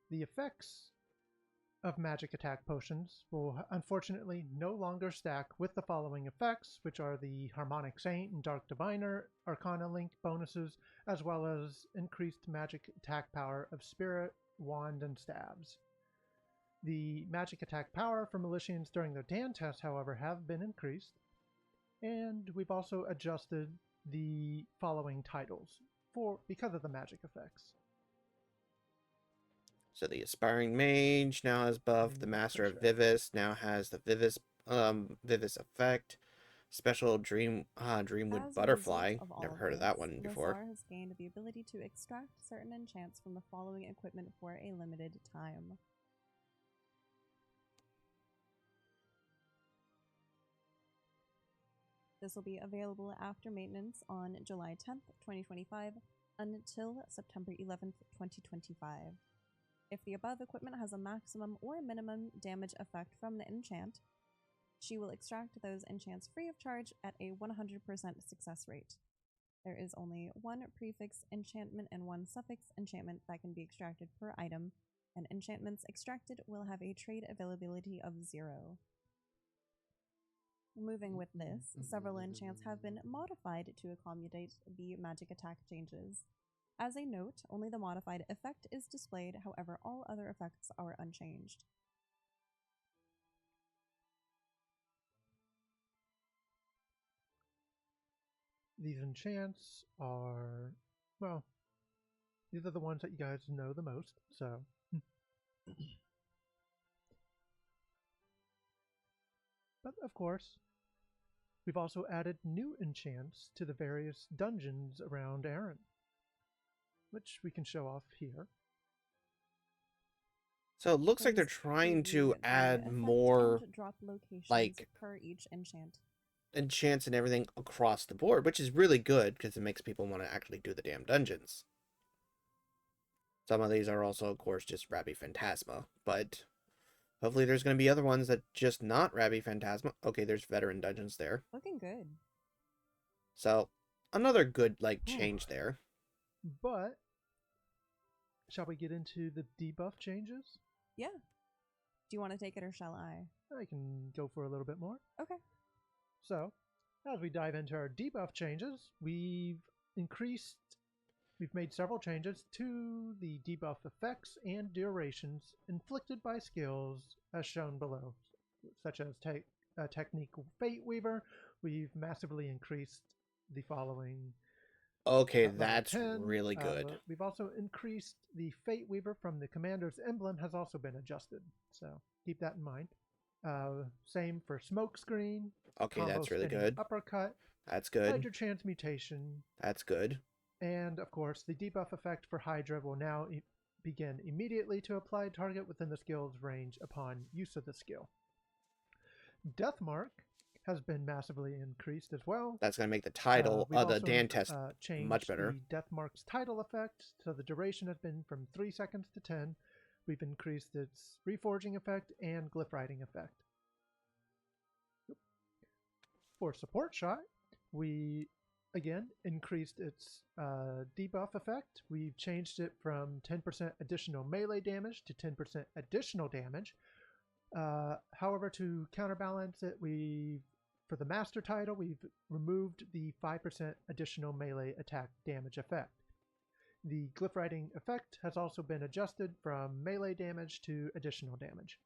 The effects of magic attack potions will unfortunately no longer stack with the following effects, which are the Harmonic Saint and Dark Diviner Arcana Link bonuses, as well as increased magic attack power of Spirit, Wand, and Stabs. The magic attack power for Militians during their Dan test, however, have been increased, and we've also adjusted the following titles because of the magic effects. So the Aspiring Mage now has buff. The Master of Vivis now has the Vivis effect. Special Dreamwood As a Butterfly. result of all Never of heard of that this, one before. Lazar has gained the ability to extract certain enchants from the following equipment for a limited time. This will be available after maintenance on July 10th, 2025 until September 11th, 2025. If the above equipment has a maximum or minimum damage effect from the enchant, she will extract those enchants free of charge at a 100% success rate. There is only one prefix enchantment and one suffix enchantment that can be extracted per item, and enchantments extracted will have a trade availability of 0. Moving with this, several enchants have been modified to accommodate the magic attack changes. As a note, only the modified effect is displayed, however all other effects are unchanged. These enchants are, well, these are the ones that you guys know the most, so. But of course, we've also added new enchants to the various dungeons around Erin, which we can show off here. So it looks like they're Please trying to review the add effect more and drop locations like per each enchant. enchants and everything across the board, which is really good because it makes people want to actually do the damn dungeons. Some of these are also, of course, just Rabbi Phantasma, but hopefully there's going to be other ones that just not Rabbi Phantasma. Okay, there's veteran dungeons there. Looking good. So another good change there. But shall we get into the debuff changes? Yeah. Do you want to take it or shall I? I can go for a little bit more. Okay. So, as we dive into our debuff changes, we've made several changes to the debuff effects and durations inflicted by skills as shown below, such as Technique Fate Weaver. We've massively increased the following. Okay, at level that's 10. really good. We've also increased the Fate Weaver from the Commander's Emblem has also been adjusted, so keep that in mind. Same for Smokescreen. Okay, Combo that's really Spinning good. Uppercut. That's good. Hydra Transmutation. That's good. And of course, the debuff effect for Hydra will now begin immediately to apply target within the skill's range upon use of the skill. Deathmark has been massively increased as well. That's going to make the title We've of the also, Dan test changed much better. The Deathmark's title effect, so the duration has been from 3 seconds to 10. We've increased its reforging effect and glyph writing effect. For Support Shot, we again increased its debuff effect. We've changed it from 10% additional melee damage to 10% additional damage. However, to counterbalance it, for the master title, we've removed the 5% additional melee attack damage effect. The glyph writing effect has also been adjusted from melee damage to additional damage.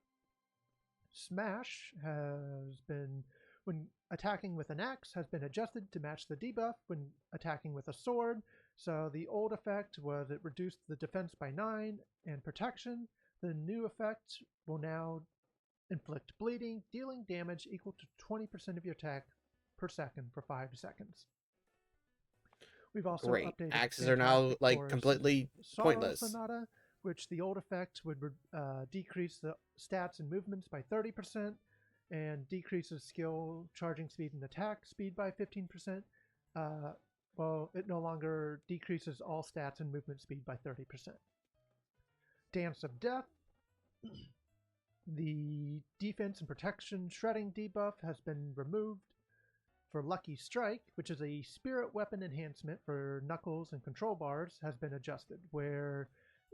Smash has been, when attacking with an axe, has been adjusted to match the debuff when attacking with a sword. So the old effect was it reduced the defense by 9 and protection. The new effect will now inflict bleeding, dealing damage equal to 20% of your attack per second for 5 seconds. We've also updated Axes are now Fantastic completely Sorrow pointless. Sonata, which the old effect would decrease the stats and movements by 30% and decreases skill, charging speed, and attack speed by 15%. Well, it no longer decreases all stats and movement speed by 30%. Dance of Death. The defense and protection shredding debuff has been removed. For Lucky Strike, which is a spirit weapon enhancement for knuckles and control bars, has been adjusted, where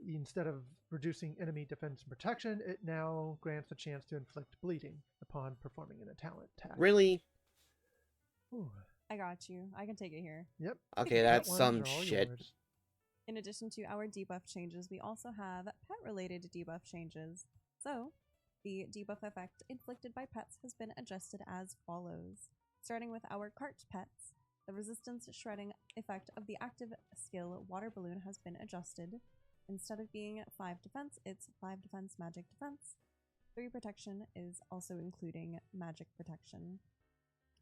instead of reducing enemy defense and protection, it now grants a chance to inflict bleeding upon performing an talent attack. Really? Ooh. I got you. I can take it here. Yep. Okay, that's some shit. Yours. In addition to our debuff changes, we also have pet-related debuff changes. So, the debuff effect inflicted by pets has been adjusted as follows. Starting with our cart pets, the resistance shredding effect of the active skill Water Balloon has been adjusted. Instead of being 5 defense, it's 5 defense, magic defense. 3 protection is also including magic protection.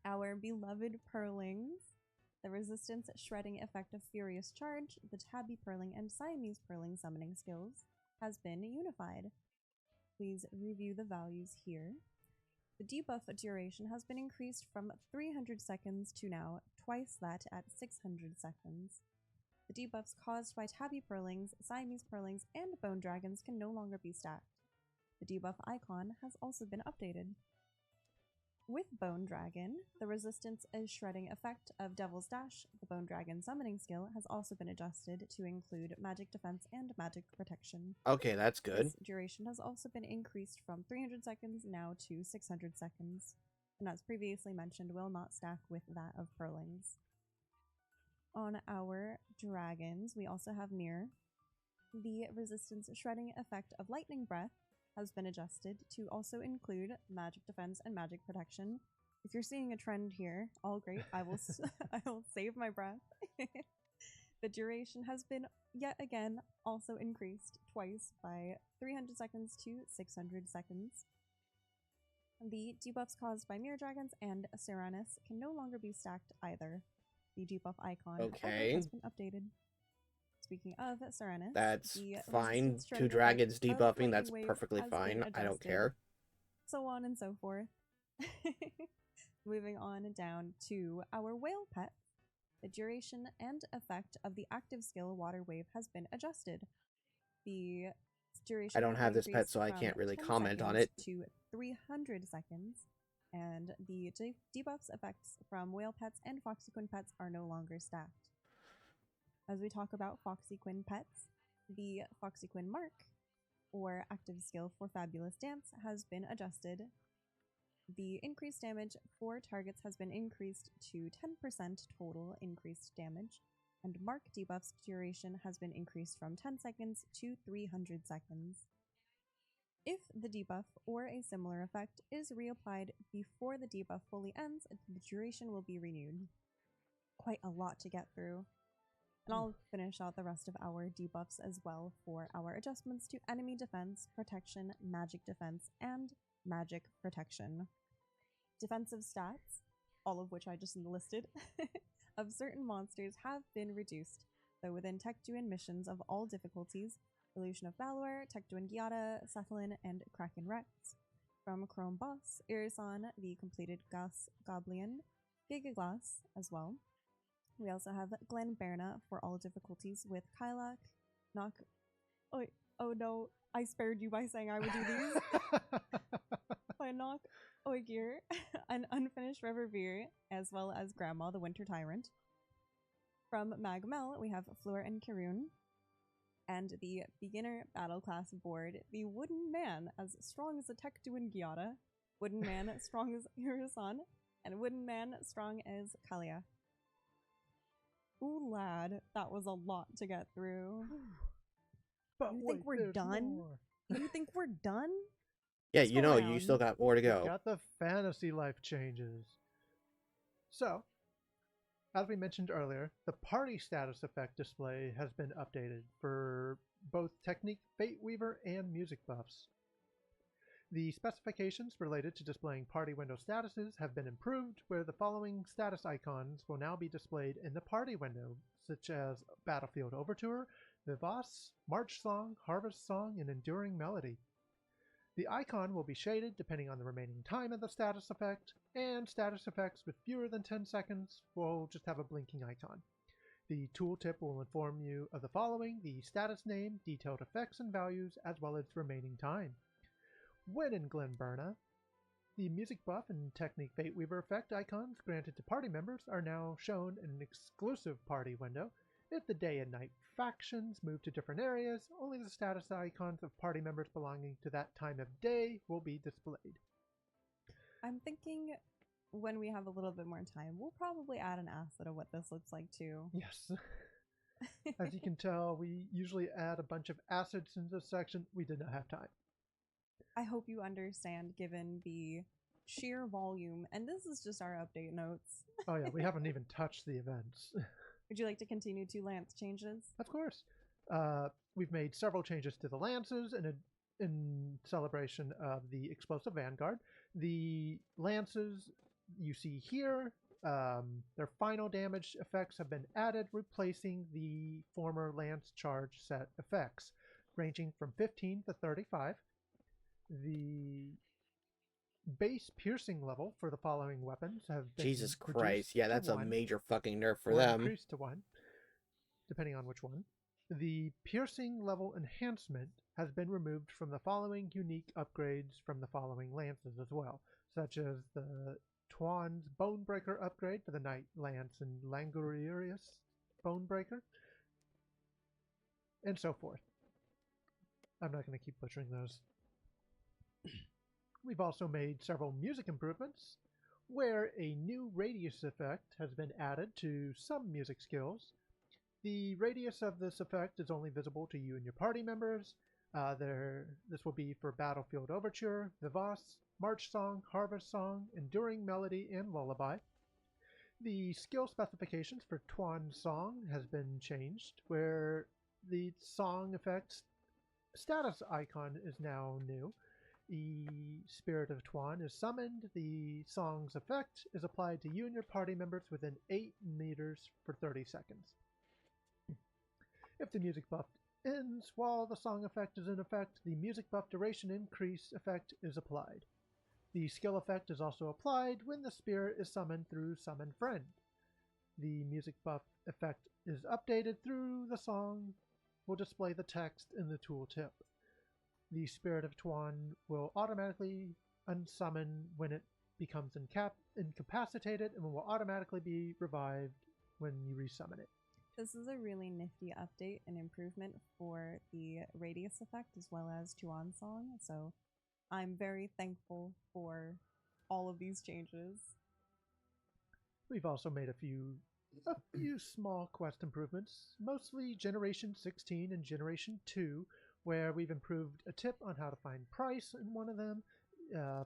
Our beloved Purlings, the resistance shredding effect of Furious Charge, the Tabby Purling, and Siamese Purling summoning skills has been unified. Please review the values here. The debuff duration has been increased from 300 seconds to now twice that at 600 seconds. The debuffs caused by tabby purlings, Siamese purlings, and bone dragons can no longer be stacked. The debuff icon has also been updated. With Bone Dragon, the resistance is shredding effect of Devil's Dash, the Bone Dragon summoning skill, has also been adjusted to include magic defense and magic protection. Okay, that's good. Its duration has also been increased from 300 seconds now to 600 seconds, and as previously mentioned, will not stack with that of Purlings. On our dragons, we also have Mirror. The resistance shredding effect of Lightning Breath has been adjusted to also include magic defense and magic protection. If you're seeing a trend here, all great. I will I will save my breath. The duration has been yet again also increased twice by 300 seconds to 600 seconds. The debuffs caused by Mirror Dragons and Seranus can no longer be stacked either. The debuff icon has been updated. Speaking of Seranus, that's fine. 2 dragons debuffing, that's perfectly fine. I don't care. So on and so forth. Moving on down to our whale pet. The duration and effect of the active skill Water Wave has been adjusted. The duration I don't have this pet, so I can't really comment on it. To 300 seconds. And the debuffs effects from whale pets and Foxyquin pets are no longer stacked. As we talk about Foxyquin pets, the Foxyquin mark, or active skill for Fabulous Dance, has been adjusted. The increased damage for targets has been increased to 10% total increased damage, and mark debuff's duration has been increased from 10 seconds to 300 seconds. If the debuff or a similar effect is reapplied before the debuff fully ends, the duration will be renewed. Quite a lot to get through. And I'll finish out the rest of our debuffs as well for our adjustments to enemy defense, protection, magic defense, and magic protection. Defensive stats, all of which I just listed, of certain monsters have been reduced, though within Tectuan missions of all difficulties, Illusion of Valor, Tectuan Giada, Cephalin, and Kraken Rex. From Chrome Boss, Irisan, the completed Gas Goblin, Gigaglass as well. We also have Glen Berna for all difficulties with Kylak, Knock. Oh no, I spared you by saying I would do these. By Knock, Oigir, an Unfinished Reverveer, as well as Grandma the Winter Tyrant. From Magmel, we have Fleur and Kirun. And the beginner battle class board, the Wooden Man, as strong as a Tectuan Giada, Wooden Man strong as Irisan, and Wooden Man strong as Kalia. Ooh, lad, that was a lot to get through. But you think we're done? You think we're done? Yeah, you know, you still got more to go. We got the fantasy life changes. So, as we mentioned earlier, the party status effect display has been updated for both Technique Fate Weaver and music buffs. The specifications related to displaying party window statuses have been improved, where the following status icons will now be displayed in the party window, such as Battlefield Overture, Vivas, March Song, Harvest Song, and Enduring Melody. The icon will be shaded depending on the remaining time of the status effect, and status effects with fewer than 10 seconds will just have a blinking icon. The tooltip will inform you of the following: the status name, detailed effects and values, as well as remaining time. When in Glen Berna, the music buff and Technique Fate Weaver effect icons granted to party members are now shown in an exclusive party window. If the day and night factions move to different areas, only the status icons of party members belonging to that time of day will be displayed. I'm thinking when we have a little bit more time, we'll probably add an asset of what this looks like too. Yes. As you can tell, we usually add a bunch of assets in this section. We did not have time. I hope you understand, given the sheer volume, and this is just our update notes. Oh yeah, we haven't even touched the events. Would you like to continue to lance changes? Of course. We've made several changes to the lances in celebration of the Explosive Vanguard. The lances you see here, their final damage effects have been added, replacing the former lance charge set effects, ranging from 15 to 35. The base piercing level for the following weapons have been Jesus Christ, yeah, that's a major fucking nerf for or them. increased to 1. depending on which one. The piercing level enhancement has been removed from the following unique upgrades from the following lances as well, such as the Tuan's Bonebreaker upgrade for the Knight Lance and Langurius Bonebreaker, and so forth. I'm not going to keep butchering those. We've also made several music improvements, where a new radius effect has been added to some music skills. The radius of this effect is only visible to you and your party members. This will be for Battlefield Overture, Vivace, March Song, Harvest Song, Enduring Melody, and Lullaby. The skill specifications for Tuan's Song has been changed, where the song effect's status icon is now new. The Spirit of Tuan is summoned. The song's effect is applied to you and your party members within 8 meters for 30 seconds. If the music buff ends while the song effect is in effect, the music buff duration increase effect is applied. The skill effect is also applied when the spirit is summoned through Summon Friend. The music buff effect is updated through the song will display the text in the tooltip. The Spirit of Tuan will automatically unsummon when it becomes incapacitated and will automatically be revived when you resummon it. This is a really nifty update and improvement for the radius effect as well as Tuan's Song, so I'm very thankful for all of these changes. We've also made a few small quest improvements, mostly Generation 16 and Generation 2, where we've improved a tip on how to find price in one of them.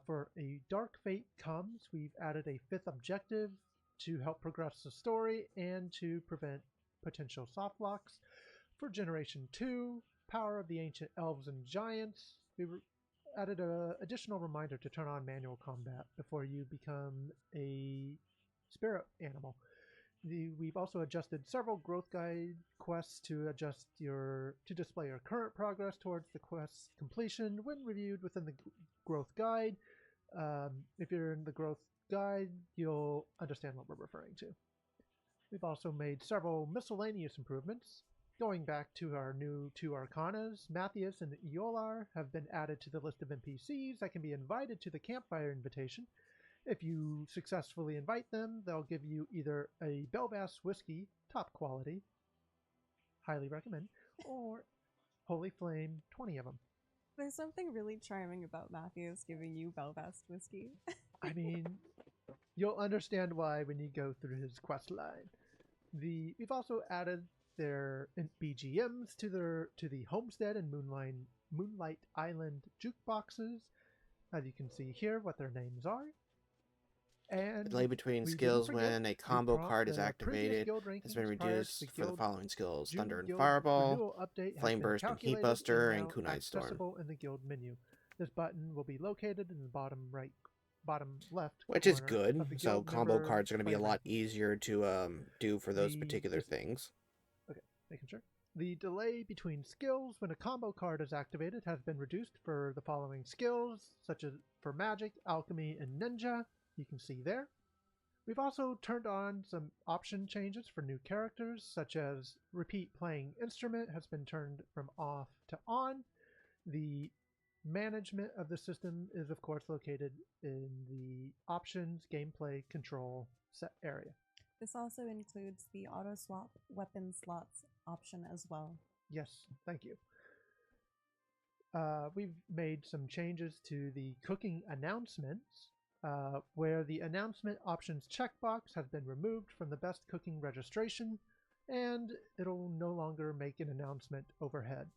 For A Dark Fate Comes, we've added a 5th objective to help progress the story and to prevent potential soft locks. For Generation 2, Power of the Ancient Elves and Giants, we added an additional reminder to turn on manual combat before you become a spirit animal. We've also adjusted several growth guide quests to display your current progress towards the quest's completion when reviewed within the growth guide. If you're in the growth guide, you'll understand what we're referring to. We've also made several miscellaneous improvements. Going back to our new 2 Arcanas, Matthias and Eolar have been added to the list of NPCs that can be invited to the campfire invitation. If you successfully invite them, they'll give you either a Belvast whiskey, top quality, highly recommend, or Holy Flame, 20 of them. There's something really charming about Matthias giving you Belvast whiskey. I mean, you'll understand why when you go through his quest line. We've also added their BGMs to the Homestead and Moonlight Island jukeboxes. As you can see here, what their names are. And delay between skills when a combo card is activated has been reduced for the following skills: Thunder and Fireball, Flame Burst and Heat Buster, and Kunai Storm. Accessible in the guild menu. This button will be located in the bottom left, which is good. So combo cards are going to be a lot easier to do for those particular things. Okay, making sure. The delay between skills when a combo card is activated has been reduced for the following skills, such as for Magic, Alchemy, and Ninja. You can see there. We've also turned on some option changes for new characters, such as Repeat Playing Instrument has been turned from off to on. The management of the system is, of course, located in the Options Gameplay Control set area. This also includes the auto swap weapon slots option as well. Yes, thank you. We've made some changes to the cooking announcements, where the announcement options checkbox has been removed from the best cooking registration, and it'll no longer make an announcement overhead.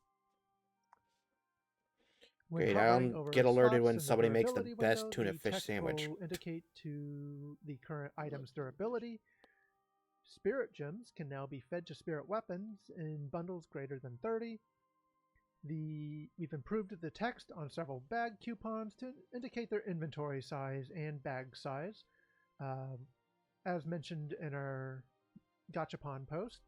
Great, I don't get alerted when somebody makes the best tuna fish sandwich. Will indicate to the current item's durability. Spirit gems can now be fed to spirit weapons in bundles greater than 30. We've improved the text on several bag coupons to indicate their inventory size and bag size. As mentioned in our Gachapon post,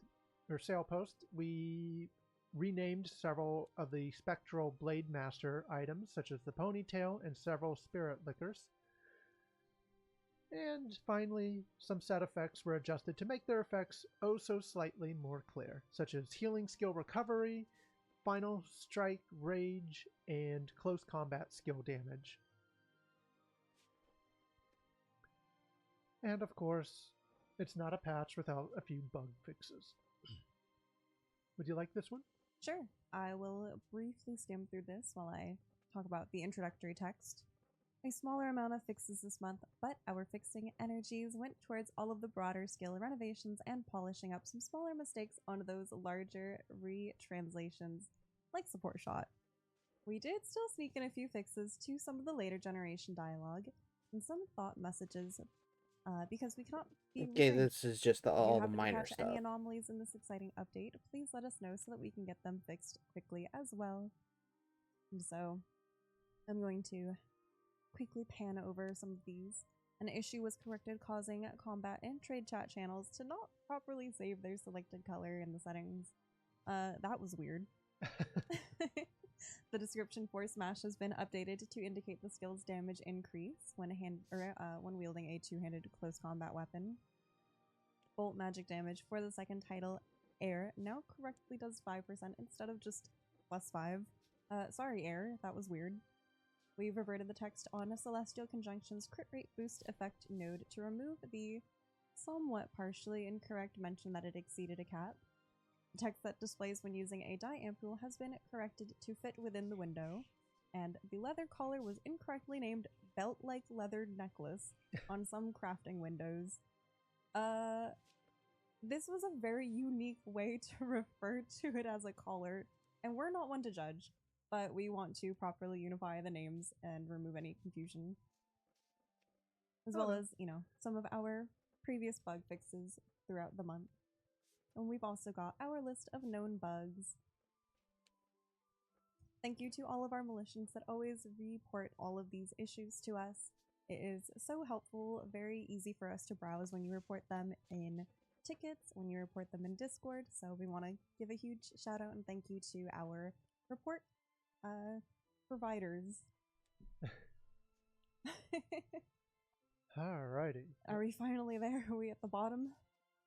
or sale post, we renamed several of the Spectral Blade Master items, such as the Ponytail and several Spirit Liquors. And finally, some set effects were adjusted to make their effects oh so slightly more clear, such as healing skill recovery, final strike rage, and close combat skill damage. And of course, it's not a patch without a few bug fixes. Would you like this one? Sure. I will briefly skim through this while I talk about the introductory text. A smaller amount of fixes this month, but our fixing energies went towards all of the broader skill renovations and polishing up some smaller mistakes on those larger retranslations, like support shot. We did still sneak in a few fixes to some of the later generation dialogue and some thought messages, because we cannot be Okay, restrained. this is just If all you the happen to minor catch stuff. any anomalies in this exciting update, please let us know so that we can get them fixed quickly as well. And so, I'm going to quickly pan over some of these. An issue was corrected causing combat and trade chat channels to not properly save their selected color in the settings. That was weird. The description for Smash has been updated to indicate the skill's damage increase when when wielding a two-handed close combat weapon. Bolt magic damage for the second title, Air, now correctly does 5% instead of just +5. Sorry, Air, that was weird. We've reverted the text on Celestial Conjunction's crit rate boost effect node to remove the somewhat partially incorrect mention that it exceeded a cap. The text that displays when using a die ampule has been corrected to fit within the window, and the leather collar was incorrectly named belt-like leather necklace on some crafting windows. This was a very unique way to refer to it as a collar, and we're not one to judge, but we want to properly unify the names and remove any confusion. As well as, some of our previous bug fixes throughout the month. And we've also got our list of known bugs. Thank you to all of our militians that always report all of these issues to us. It is so helpful, very easy for us to browse when you report them in tickets, when you report them in Discord. So we want to give a huge shout out and thank you to our report providers. Alrighty. Are we finally there? Are we at the bottom?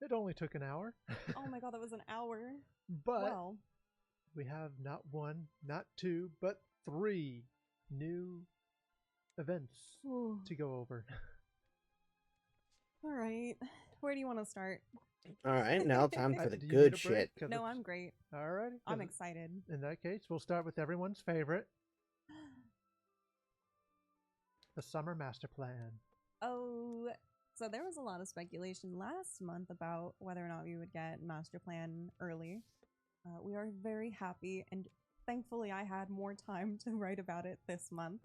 It only took an hour. Oh my god, that was an hour. But well, we have not one, not two, but 3 new events to go over. All right. Where do you want to start? All right, now time for the Do you good need a break? shit. No, I'm great. Alrighty. I'm excited. In that case, we'll start with everyone's favorite. The Summer Master Plan. Oh, so there was a lot of speculation last month about whether or not we would get Master Plan early. We are very happy, and thankfully I had more time to write about it this month.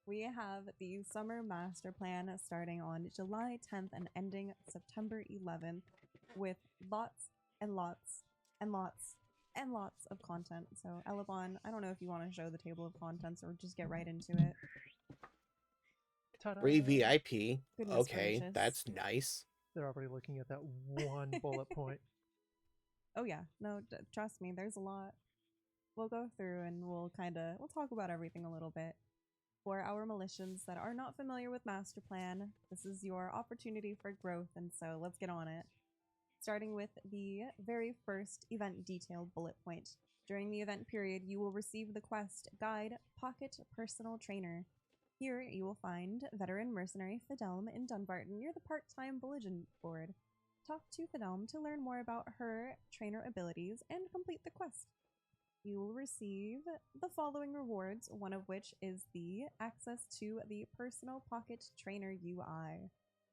We have the Summer Master Plan starting on July 10th and ending September 11th with lots and lots and lots and lots of content. So Elevon, I don't know if you want to show the table of contents or just get right into it. Ta-da! Free VIP. Goodness Okay, gracious. that's nice. They're already looking at that one bullet point. Oh yeah, no, trust me, there's a lot. We'll go through and we'll talk about everything a little bit. For our militians that are not familiar with Master Plan, this is your opportunity for growth, and so let's get on it. Starting with the very first event detailed bullet point. During the event period, you will receive the quest Guide Pocket Personal Trainer. Here, you will find veteran mercenary Fidelm in Dunbarton near the part-time Belligeon board. Talk to Fidelm to learn more about her trainer abilities and complete the quest. You will receive the following rewards, one of which is the access to the Personal Pocket Trainer UI.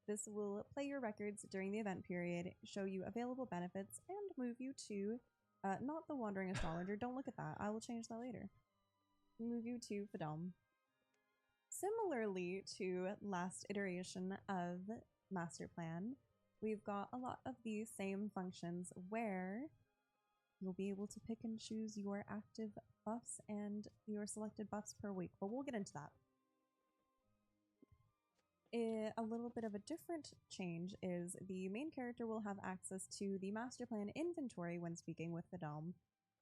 This will play your records during the event period, show you available benefits, and move you to, not the Wandering Astrologer, don't look at that, I will change that later. Move you to Fidelm. Similarly to last iteration of Master Plan, we've got a lot of these same functions where you'll be able to pick and choose your active buffs and your selected buffs per week, but we'll get into that. A little bit of a different change is the main character will have access to the Master Plan inventory when speaking with the Dom,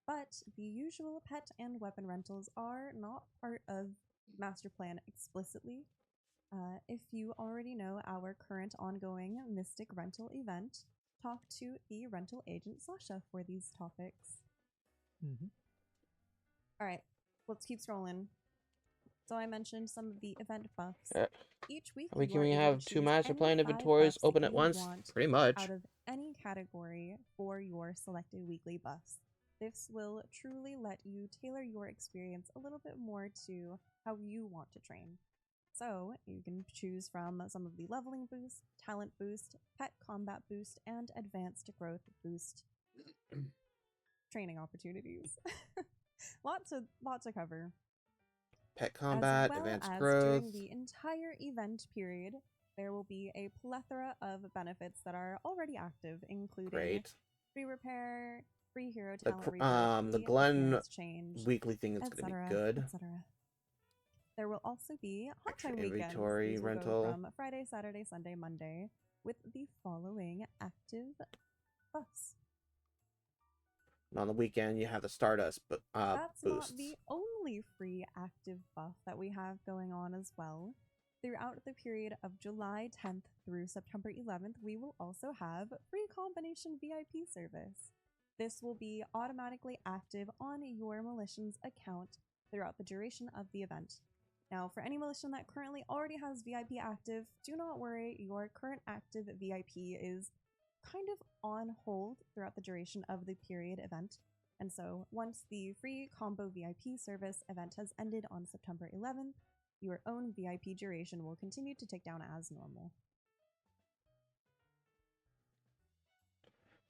but the usual pet and weapon rentals are not part of Master Plan explicitly. If you already know our current ongoing Mystic Rental event, talk to the rental agent Sasha for these topics. Mm-hmm. All right, let's keep scrolling. So I mentioned some of the event buffs. Each week, Can you are we able have to two choose master any plan 5 inventories buffs that open at you once? want Pretty much. out of any category for your selected weekly buffs. This will truly let you tailor your experience a little bit more to how you want to train. So you can choose from some of the leveling boost, talent boost, pet combat boost, and advanced growth boost training opportunities. lots to cover. Pet combat, as well advanced as growth. during the entire event period, there will be a plethora of benefits that are already active, including Great. free repair, free hero The talent rebirth, the free Glen appearance change, weekly thing is going to be etc., good. etc. There will also be hot Extra time weekends. inventory These will rental. go from Friday, Saturday, Sunday, Monday, with the following active buffs. And on the weekend, you have the Stardust That's boosts. not the only free active buff that we have going on as well. Throughout the period of July 10th through September 11th, we will also have free combination VIP service. This will be automatically active on your Militian's account throughout the duration of the event. Now, for any Militian that currently already has VIP active, do not worry, your current active VIP is kind of on hold throughout the duration of the period event. And so once the free combo VIP service event has ended on September 11th, your own VIP duration will continue to tick down as normal.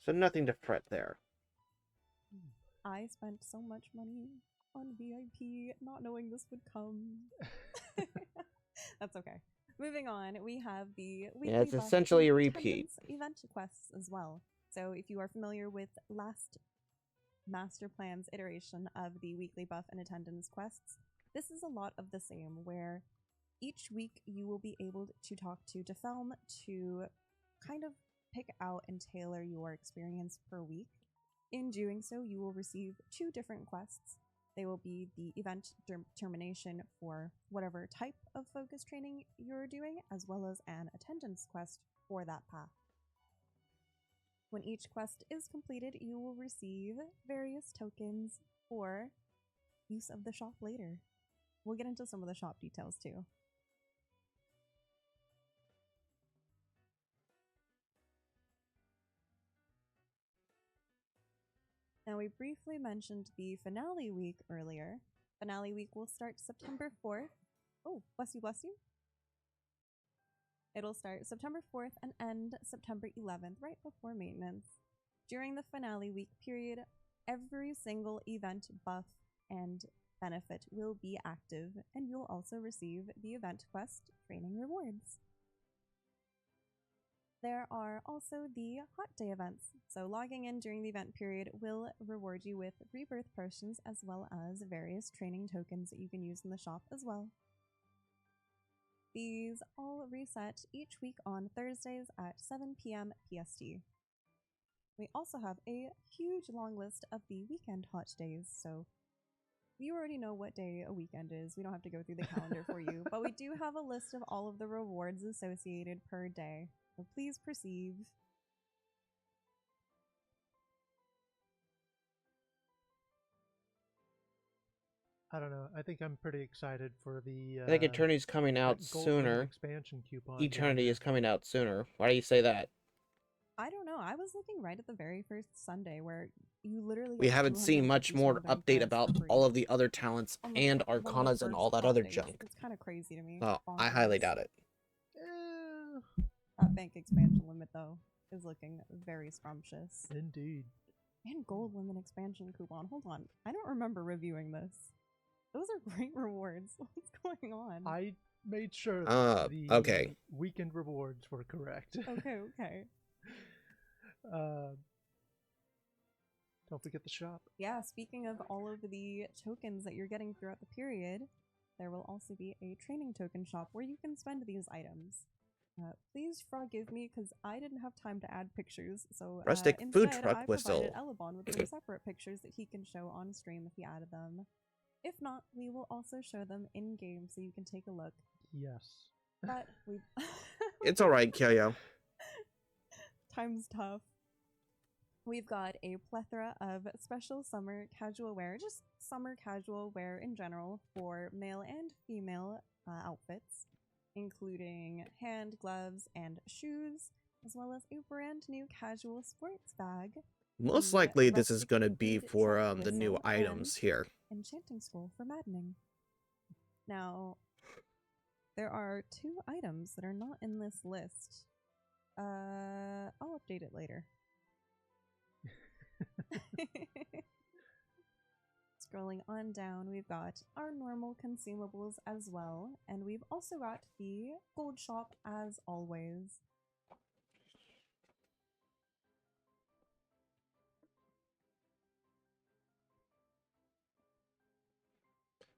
So nothing to fret there. I spent so much money on VIP, not knowing this would come. That's okay. Moving on, we have the weekly Yeah, it's buff essentially a and repeat. attendance event quests as well. So if you are familiar with last Master Plan's iteration of the weekly buff and attendance quests, this is a lot of the same, where each week you will be able to talk to Defelm to kind of pick out and tailor your experience per week. In doing so, you will receive 2 different quests. They will be the event determination for whatever type of focus training you're doing, as well as an attendance quest for that path. When each quest is completed, you will receive various tokens for use of the shop later. We'll get into some of the shop details too. Now, we briefly mentioned the finale week earlier. Finale week will start September 4th. Oh, bless you, bless you. It'll start September 4th and end September 11th, right before maintenance. During the finale week period, every single event buff and benefit will be active, and you'll also receive the event quest training rewards. There are also the hot day events, so logging in during the event period will reward you with rebirth potions as well as various training tokens that you can use in the shop as well. These all reset each week on Thursdays at 7 p.m. PST. We also have a huge long list of the weekend hot days, so you already know what day a weekend is. We don't have to go through the calendar for you, but we do have a list of all of the rewards associated per day. So please proceed. I don't know. I think I'm pretty excited for the. I think Eternity's coming out sooner. Expansion coupon. Eternity is coming out sooner. Why do you say that? I don't know. I was looking right at the very first Sunday where you literally. We haven't seen much more update about all of the other talents and Arcanas and all that other junk. It's kind of crazy to me. Oh, I highly doubt it. That bank expansion limit, though, is looking very scrumptious. Indeed. And gold limit expansion coupon. Hold on. I don't remember reviewing this. Those are great rewards. What's going on? I made sure that the okay. weekend rewards were correct. Okay. Don't forget the shop. Yeah, speaking of all of the tokens that you're getting throughout the period, there will also be a training token shop where you can spend these items. Please forgive me because I didn't have time to add pictures, so Rustic instead, food truck I whistle. provided Elebon with some separate pictures that he can show on stream if he added them. If not, we will also show them in-game so you can take a look. Yes. But we It's all right, Kyo. time's tough. We've got a plethora of special summer casual wear, just summer casual wear in general for male and female outfits, including hand gloves and shoes, as well as a brand new casual sports bag. Most the likely this is rustic going to be wood for check the new whistle, items and here. enchanting scroll for maddening. Now, there are 2 items that are not in this list. I'll update it later. Scrolling on down, we've got our normal consumables as well, and we've also got the gold shop as always.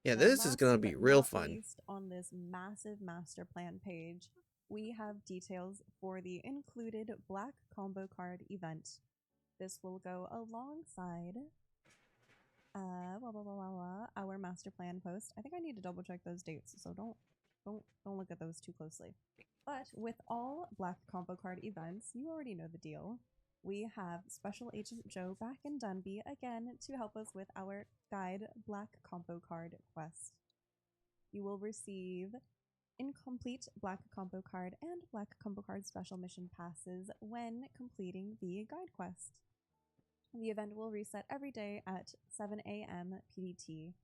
Yeah, Now, this is going to last be but real not fun. least, on this massive master plan page, we have details for the included Black Combo Card event. This will go alongside our master plan post. I think I need to double check those dates, so don't look at those too closely. But with all Black Combo Card events, you already know the deal. We have Special Agent Joe back in Dunby again to help us with our Guide Black Combo Card quest. You will receive incomplete Black Combo Card and Black Combo Card special mission passes when completing the guide quest. The event will reset every day at 7 a.m. PDT,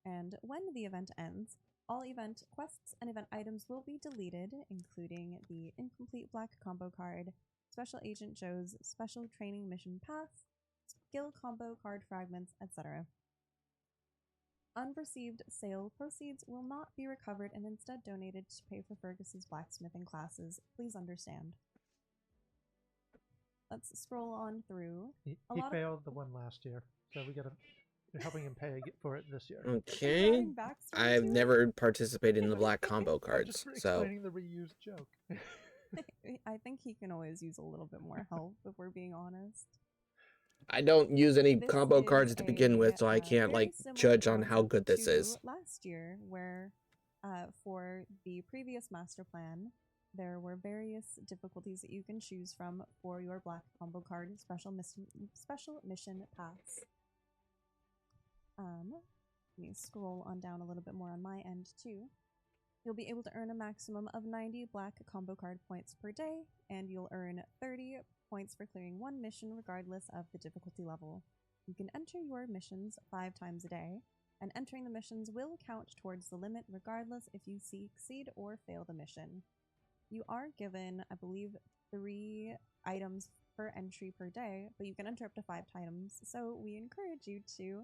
and when the event ends, all event quests and event items will be deleted, including the incomplete Black Combo Card, Special Agent Joe's special training mission pass, skill combo card fragments, etc. Unreceived sale proceeds will not be recovered and instead donated to pay for Fergus's blacksmithing classes. Please understand. Let's scroll on through. He failed the one last year, so we're helping him pay for it this year. Okay. I've never participated in the Black Combo cards, just so explaining the reused joke. I think he can always use a little bit more help, if we're being honest. I don't use any This combo is cards to begin with, so I can't very like similar judge on how concept good this to is. last year, where for the previous master plan, there were various difficulties that you can choose from for your Black Combo Card special mission pass. Let me scroll on down a little bit more on my end too. You'll be able to earn a maximum of 90 Black Combo Card points per day, and you'll earn 30 points for clearing one mission regardless of the difficulty level. You can enter your missions 5 times a day, and entering the missions will count towards the limit regardless if you succeed or fail the mission. You are given, I believe, 3 items per entry per day, but you can enter up to 5 items, so we encourage you to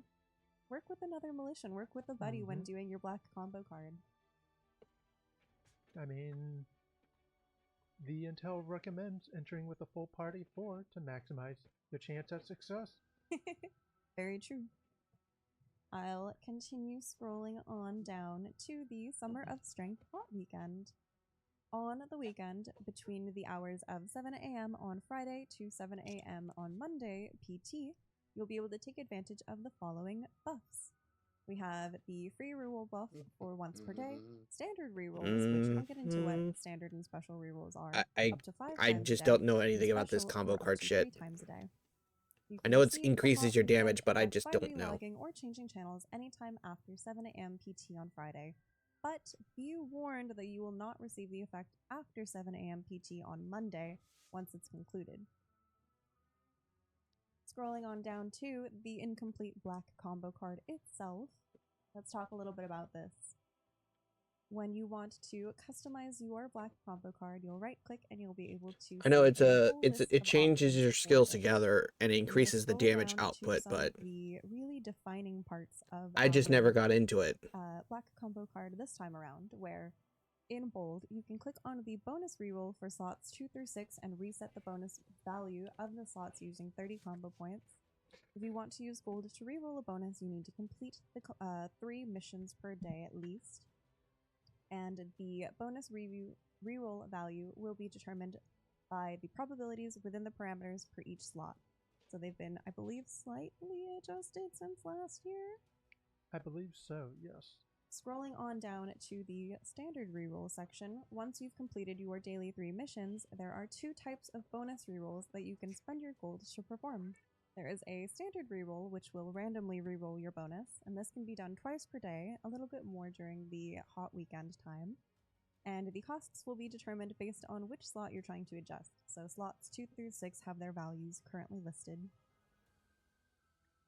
work with another Militian, work with a buddy when doing your Black Combo Card. I mean, the intel recommends entering with a full party of 4 to maximize your chance at success. Very true. I'll continue scrolling on down to the Summer of Strength Hot Weekend. On the weekend, between the hours of 7 a.m. on Friday to 7 a.m. on Monday PT, you'll be able to take advantage of the following buffs. We have the free reroll buff for once per day, standard rerolls, which I'll get into what standard and special rerolls are, up to 5 times I just a day, don't know anything about this special combo for card up to shit. 3 times a day. You I can know it receive the increases Hot your Weekend damage, but I effect just by don't know. relogging or changing channels anytime after 7 a.m. PT on Friday. But be warned that you will not receive the effect after 7 a.m. PT on Monday once it's concluded. Scrolling on down to the incomplete Black Combo Card itself, let's talk a little bit about this. When you want to customize your Black Combo Card, you'll right-click and you'll be able to. I know see a full list it of changes options your for skills it. together and it You will increases the scroll damage down to output, some but of the really defining parts of I just never got into it. Black Combo Card this time around, where in bold you can click on the bonus reroll for slots 2 through 6 and reset the bonus value of the slots using 30 combo points. If you want to use gold to reroll a bonus, you need to complete the 3 missions per day at least, and the bonus reroll value will be determined by the probabilities within the parameters per each slot. So they've been, I believe, slightly adjusted since last year. I believe so, yes. Scrolling on down to the standard reroll section, once you've completed your daily 3 missions, there are 2 types of bonus rerolls that you can spend your gold to perform. There is a standard reroll, which will randomly reroll your bonus, and this can be done twice per day, a little bit more during the hot weekend time. And the costs will be determined based on which slot you're trying to adjust. So slots 2 through 6 have their values currently listed.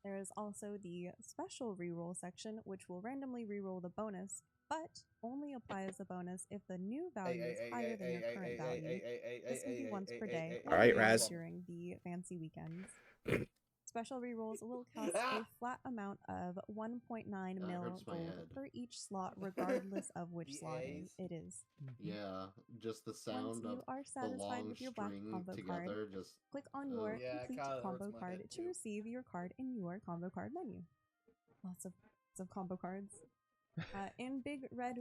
There is also the special reroll section, which will randomly reroll the bonus, but only applies the bonus if the new value is higher than your current value. This will be once per day, All right, Raz. during the fancy weekends. Special rerolls will cost a flat amount of 1.9 mil hurts my gold head. per each slot, regardless of which slot it is. Yeah, just the Once sound you of are the satisfied long with your black string combo card, together, just click on your Yeah, it complete kinda combo hurts my card head to too. receive your card in your combo card menu. Lots of combo cards. In big red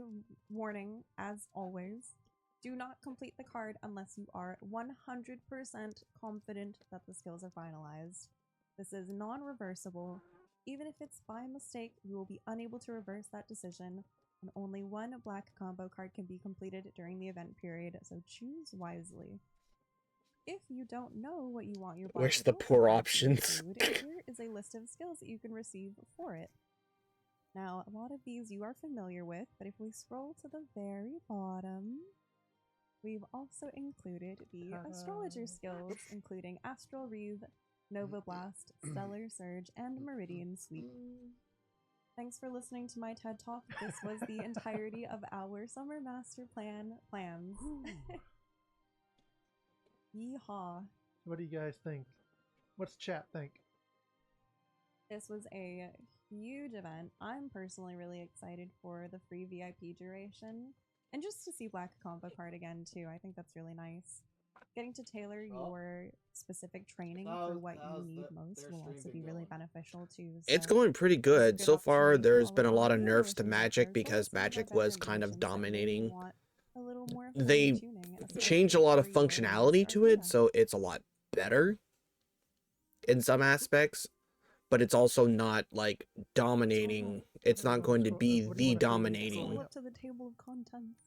warning, as always, do not complete the card unless you are 100% confident that the skills are finalized. This is non-reversible. Even if it's by mistake, you will be unable to reverse that decision, and only 1 black combo card can be completed during the event period, so choose wisely. If you don't know what you want your black Where's the combo poor card to options? include, here is a list of skills that you can receive for it. Now, a lot of these you are familiar with, but if we scroll to the very bottom, we've also included the astrologer skills, including Astral Reeve, Nova Blast, Stellar Surge, and Meridian Sweep. Thanks for listening to my TED Talk. This was the entirety of our summer master plans. Yeehaw. What do you guys think? What's chat think? This was a huge event. I'm personally really excited for the free VIP duration. And just to see Black Combo card again too. I think that's really nice. Getting to tailor your specific training for what you need most will also be really beneficial too. So It's going pretty good. So far, opportunity to there's been a follow lot of along nerfs with to some Magic cards, or because some of our Magic better was kind of versions that maybe dominating. want a little more They fine-tuning, especially changed a lot of for your functionality next to it, Arcana. so it's a lot better in some aspects, but it's also not like dominating. It's not going to be What do you the wanna see? Scroll dominating up to the table of contents.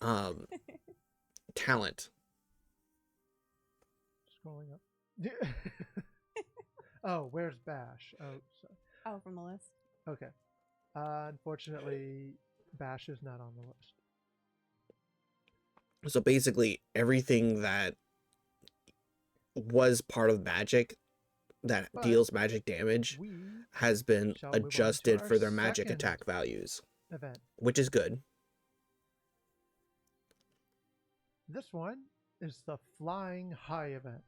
talent. Scrolling up. Oh, where's Bash? Oh, sorry. Oh, from the list. Okay. Unfortunately, Bash is not on the list. So basically, everything that was part of Magic that But deals magic damage we has been shall move on to adjusted our for their magic second attack values, event. which is good. This one is the Flying High event.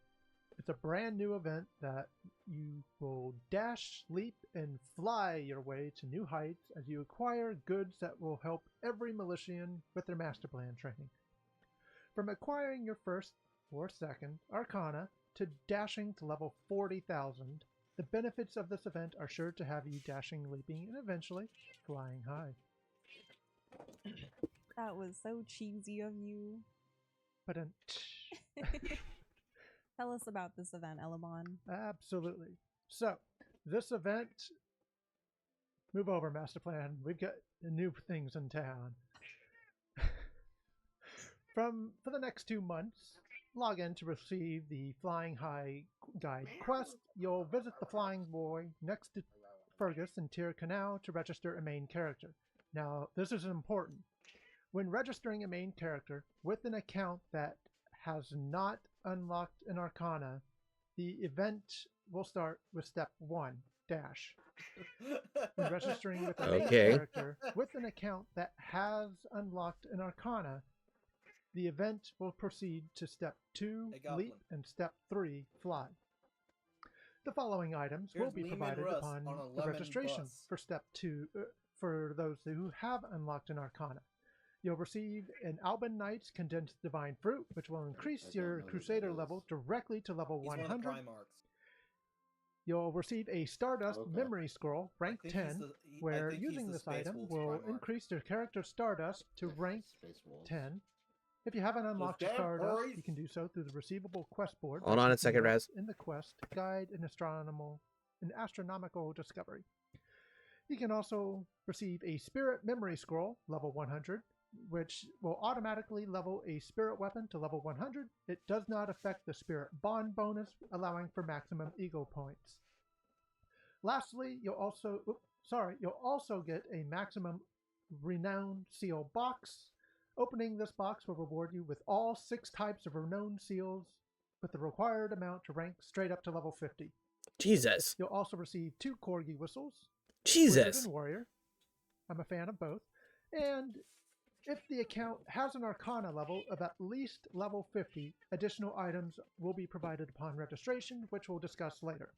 It's a brand new event that you will dash, leap, and fly your way to new heights as you acquire goods that will help every Militian with their master plan training. From acquiring your first or second Arcana to dashing to level 40,000, the benefits of this event are sure to have you dashing, leaping, and eventually flying high. That was so cheesy of you. But Tell us about this event, Elabon. absolutely. So, this event, move over, Master Plan. We've got new things in town. For the next 2 months, log in to receive the Flying High Guide quest. You'll visit the Flying Boy next to Fergus in Tier Canal to register a main character. Now, this is important. When registering a main character with an account that has not unlocked an Arcana, the event will start with step 1, dash. When registering with a main character with an account that has unlocked an Arcana, the event will proceed to step 2, leap, and step 3, fly. The following items will be provided upon the registration for step 2 for those who have unlocked an Arcana. You'll receive an Alban Knight's Condensed Divine Fruit, which will increase your Crusader level directly to level 100. You'll receive a Stardust Memory Scroll, rank 10, where using this item will increase your character's Stardust to rank 10. If you haven't unlocked your Stardust, you can do so through the receivable quest board. Hold on a second, Raz. In the quest, Guide an Astronomical Discovery. You can also receive a Spirit Memory Scroll, level 100, which will automatically level a spirit weapon to level 100. It does not affect the Spirit Bond bonus, allowing for maximum ego points. Lastly, you'll also get a maximum Renown Seal box. Opening this box will reward you with all 6 types of Renown Seals with the required amount to rank straight up to level 50. Jesus. You'll also receive 2 Corgi Whistles, Jesus. Wizard and Warrior. I'm a fan of both. And if the account has an Arcana level of at least level 50, additional items will be provided upon registration, which we'll discuss later.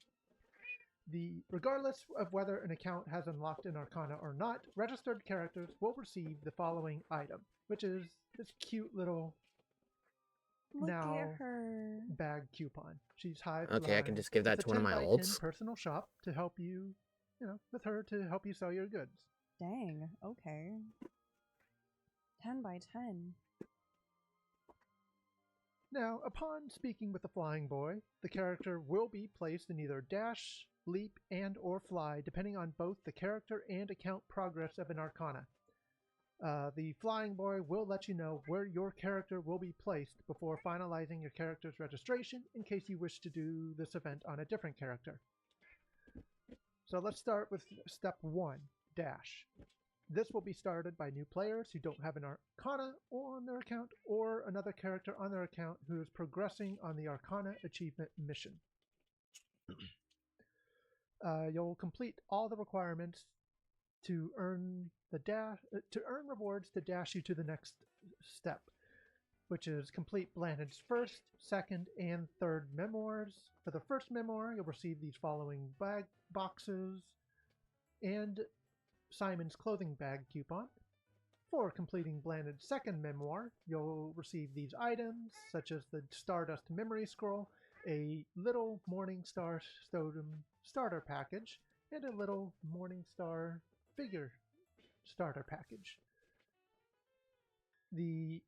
Regardless of whether an account has unlocked an Arcana or not, registered characters will receive the following item, which is this cute little Look at her. bag coupon. She's high. Okay, I can just give that to one of my ults. ults. Personal shop to help you, with her to help you sell your goods. Dang, okay. 10 by 10. Now, upon speaking with the flying boy, the character will be placed in either dash, leap, and or fly, depending on both the character and account progress of an Arcana. The flying boy will let you know where your character will be placed before finalizing your character's registration in case you wish to do this event on a different character. So let's start with step 1, dash. This will be started by new players who don't have an Arcana on their account or another character on their account who is progressing on the Arcana achievement mission. You'll complete all the requirements to earn rewards to dash you to the next step, which is complete Blanded's first, second, and third memoirs. For the first memoir, you'll receive these following bag boxes and Simon's clothing bag coupon. For completing Blanded's second memoir, you'll receive these items such as the Stardust Memory Scroll, a little Morningstar Totem starter package, and a little Morningstar figure starter package. The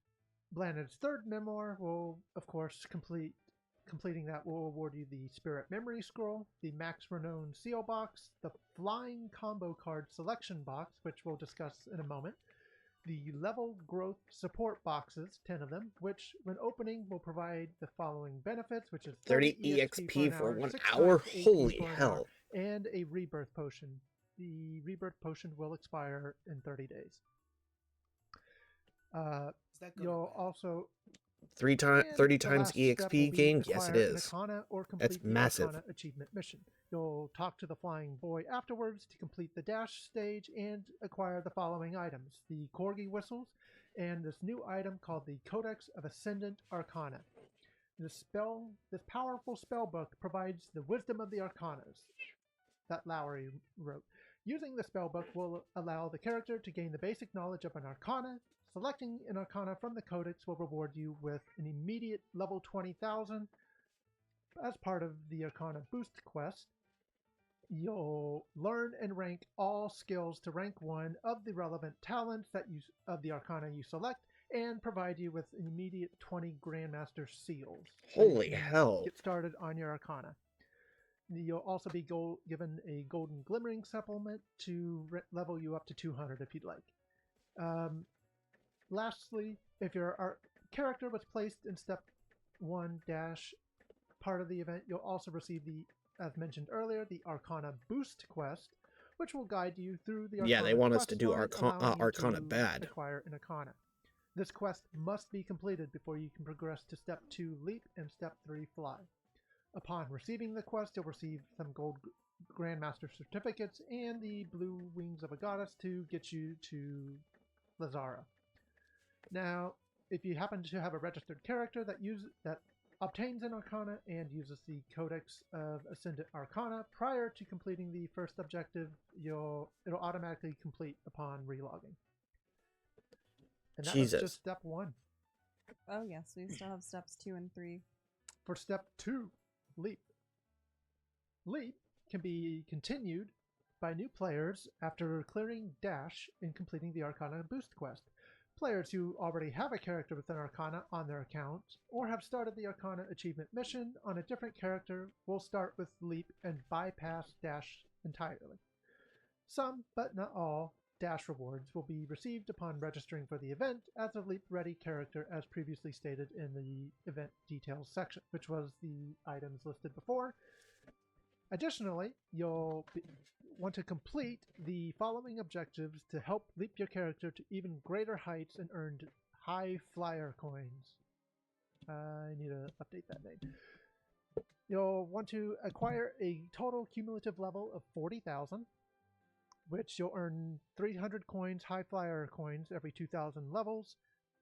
Blanded's third memoir will, of course, completing that will award you the Spirit Memory Scroll, the Max Renown Seal Box, the Flying Combo Card Selection Box, which we'll discuss in a moment, the Level Growth Support Boxes, 10 of them, which, when opening, will provide the following benefits, which is 30 EXP for 1 hour? Holy hell. And a Rebirth Potion. The Rebirth Potion will expire in 30 days. You'll also... 30 times EXP gain? Yes, it is. That's massive. Arcana achievement mission. You'll talk to the flying boy afterwards to complete the dash stage and acquire the following items: the Corgi Whistles and this new item called the Codex of Ascendant Arcana. This powerful spell book provides the wisdom of the Arcanas that Lowry wrote. Using the spell book will allow the character to gain the basic knowledge of an Arcana. Selecting an Arcana from the Codex will reward you with an immediate level 20,000 as part of the Arcana Boost quest. You'll learn and rank all skills to rank 1 of the relevant talents of the Arcana you select, and provide you with an immediate 20 Grandmaster seals. Holy hell. Get started on your Arcana. You'll also be given a Golden Glimmering supplement to level you up to 200 if you'd like. Lastly, if your character was placed in step 1 dash part of the event, you'll also receive as mentioned earlier, the Arcana Boost quest, which will guide you through the Arcana. Yeah, they want us to do Arcana bad. Acquire an Arcana. This quest must be completed before you can progress to step 2 Leap and step 3 Fly. Upon receiving the quest, you'll receive some gold Grandmaster certificates and the blue wings of a goddess to get you to Lazara. Now, if you happen to have a registered character that obtains an Arcana and uses the Codex of Ascendant Arcana prior to completing the first objective, it'll automatically complete upon relogging. And that was just step 1. Oh yes, we still have steps 2 and 3. For step 2, Leap. Leap can be continued by new players after clearing Dash and completing the Arcana Boost quest. Players who already have a character with an Arcana on their account or have started the Arcana achievement mission on a different character will start with Leap and bypass Dash entirely. Some, but not all, dash rewards will be received upon registering for the event as a Leap Ready character as previously stated in the event details section, which was the items listed before. Additionally, you'll want to complete the following objectives to help leap your character to even greater heights and earn high flyer coins. I need to update that name. You'll want to acquire a total cumulative level of 40,000, which you'll earn 300 coins, high flyer coins, every 2,000 levels.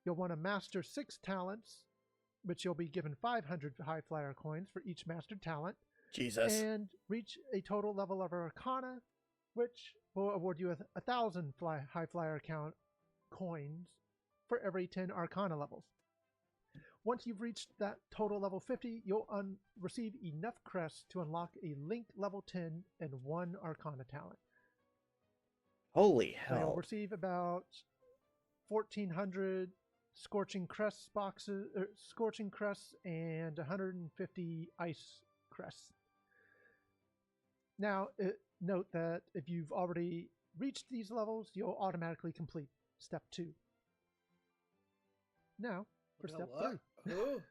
You'll want to master 6 talents, which you'll be given 500 high flyer coins for each mastered talent. Jesus. And reach a total level of Arcana, which will award you 1,000 high flyer count coins for every 10 Arcana levels. Once you've reached that total level 50, you'll receive enough crests to unlock a Link level 10 and 1 Arcana talent. Holy So you'll hell. receive about 1,400 Scorching Crests boxes, Scorching Crests, and 150 Ice Crests. Now, note that if you've already reached these levels, you'll automatically complete Step 2. Now, for Step 3. Ooh.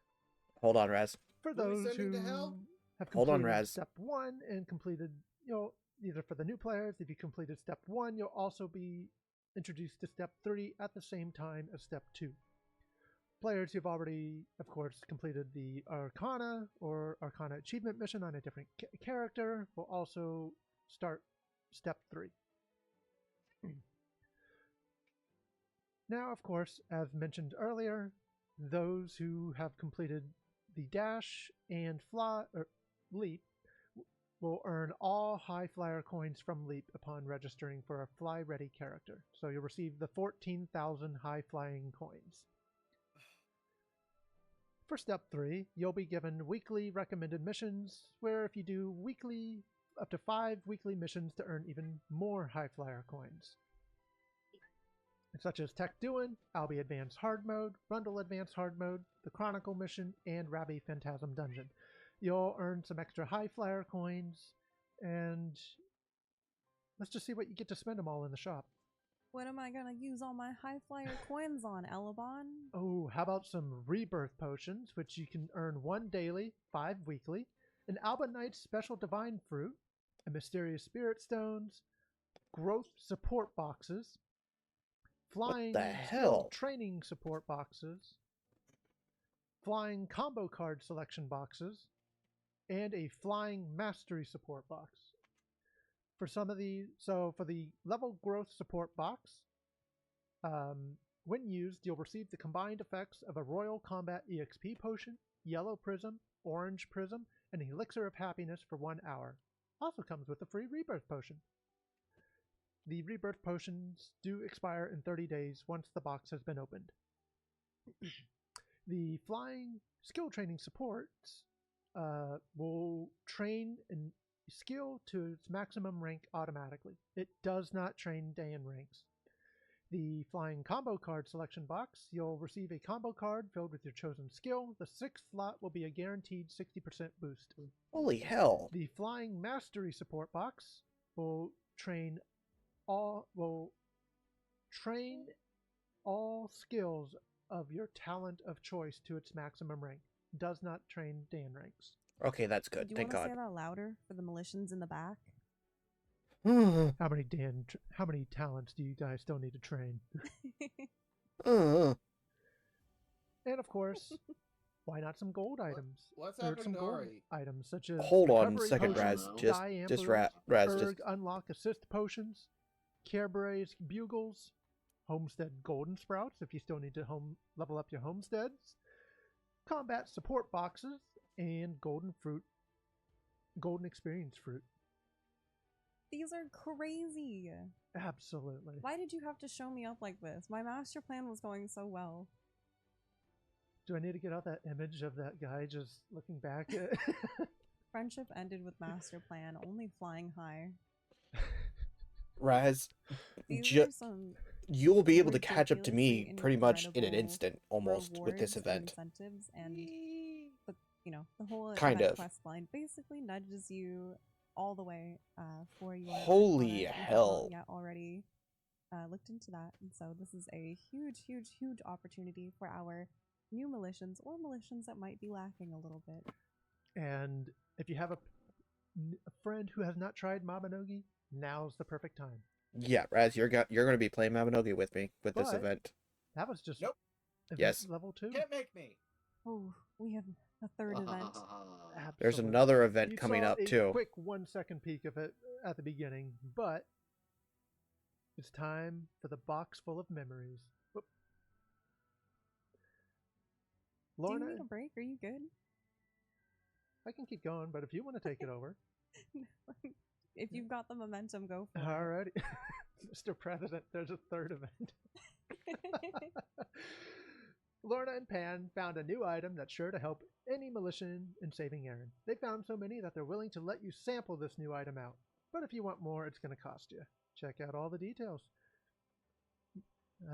Hold on, Raz. For Who are we those sending who to hell? have Hold on, completed Raz. Step 1 and completed, either for the new players, if you completed Step 1, you'll also be introduced to Step 3 at the same time as Step 2. Players who've already, of course, completed the Arcana or Arcana Achievement mission on a different character will also start Step 3. Now, of course, as mentioned earlier, those who have completed the Dash and Leap will earn all high flyer coins from Leap upon registering for a Fly Ready character. So you'll receive the 14,000 high flying coins. For Step 3, you'll be given weekly recommended missions, where if you do up to 5 weekly missions to earn even more high flyer coins. Such as Tech Doin', Albie Advanced Hard Mode, Rundle Advanced Hard Mode, the Chronicle Mission, and Rabbi Phantasm Dungeon. You'll earn some extra high flyer coins, and let's just see what you get to spend them all in the shop. What am I gonna use all my high flyer coins on, Elabon? Oh, how about some Rebirth Potions, which you can earn 1 daily, 5 weekly, an Albinite Special Divine Fruit, a Mysterious Spirit Stones, Growth Support Boxes, Flying the hell? Training Support Boxes, Flying Combo Card Selection Boxes, and a Flying Mastery Support Box. For some of these, so for the Level Growth Support Box, when used, you'll receive the combined effects of a Royal Combat EXP Potion, Yellow Prism, Orange Prism, and Elixir of Happiness for 1 hour. Also comes with a free Rebirth Potion. The Rebirth Potions do expire in 30 days once the box has been opened. The Flying Skill Training Supports will train and skill to its maximum rank automatically. It does not train day and ranks. The Flying Combo Card Selection Box, you'll receive a combo card filled with your chosen skill. The 6th slot will be a guaranteed 60% boost. Holy hell. The Flying Mastery Support Box will train all skills of your talent of choice to its maximum rank. Does not train day and ranks. Okay, that's good. Do you Thank want to God. say that louder for the militians in the back? How many talents do you guys still need to train? Uh, And of course, why not some gold items? What's Or happening some to gold Ari? items such as Hold on a Recovery second, Potions, Raz. Just Diamblers, Raz. Erg Unlock Assist Potions, Careberry's Bugles, Homestead Golden Sprouts if you still need to level up your homesteads, Combat Support Boxes, and Golden Experience Fruit. These are crazy. Absolutely. Why did you have to show me up like this? My master plan was going so well. Do I need to get out that image of that guy just looking back at Friendship ended with master plan, only flying high. Raz, These are some you'll be able to catch up to me ridiculously pretty much in an incredible instant, almost, with this rewards and event. incentives, and the whole Kind event of. quest line basically nudges you all the way for your Holy Arcana. hell. Yeah, already looked into that. And so this is a huge, huge, huge opportunity for our new militians or militians that might be lacking a little bit. And if you have a friend who has not tried Mabinogi, now's the perfect time. Yeah, Raz, you're going to be playing Mabinogi with me with this But- event. That was just Nope. event Yes. level 2. Can't make me. Oh, we have a third event. There's Absolutely. another event You coming saw up a too. quick 1-second peek of it at the beginning, but it's time for the box full of memories. Whoop. Do Lorna, you need a break? Are you good? I can keep going, but if you want to take it over. If you've got the momentum, go for Alrighty. Mr. President, there's a third event. it. Lorna and Pan found a new item that's sure to help any militia in saving Aaron. They found so many that they're willing to let you sample this new item out. But if you want more, it's going to cost you. Check out all the details.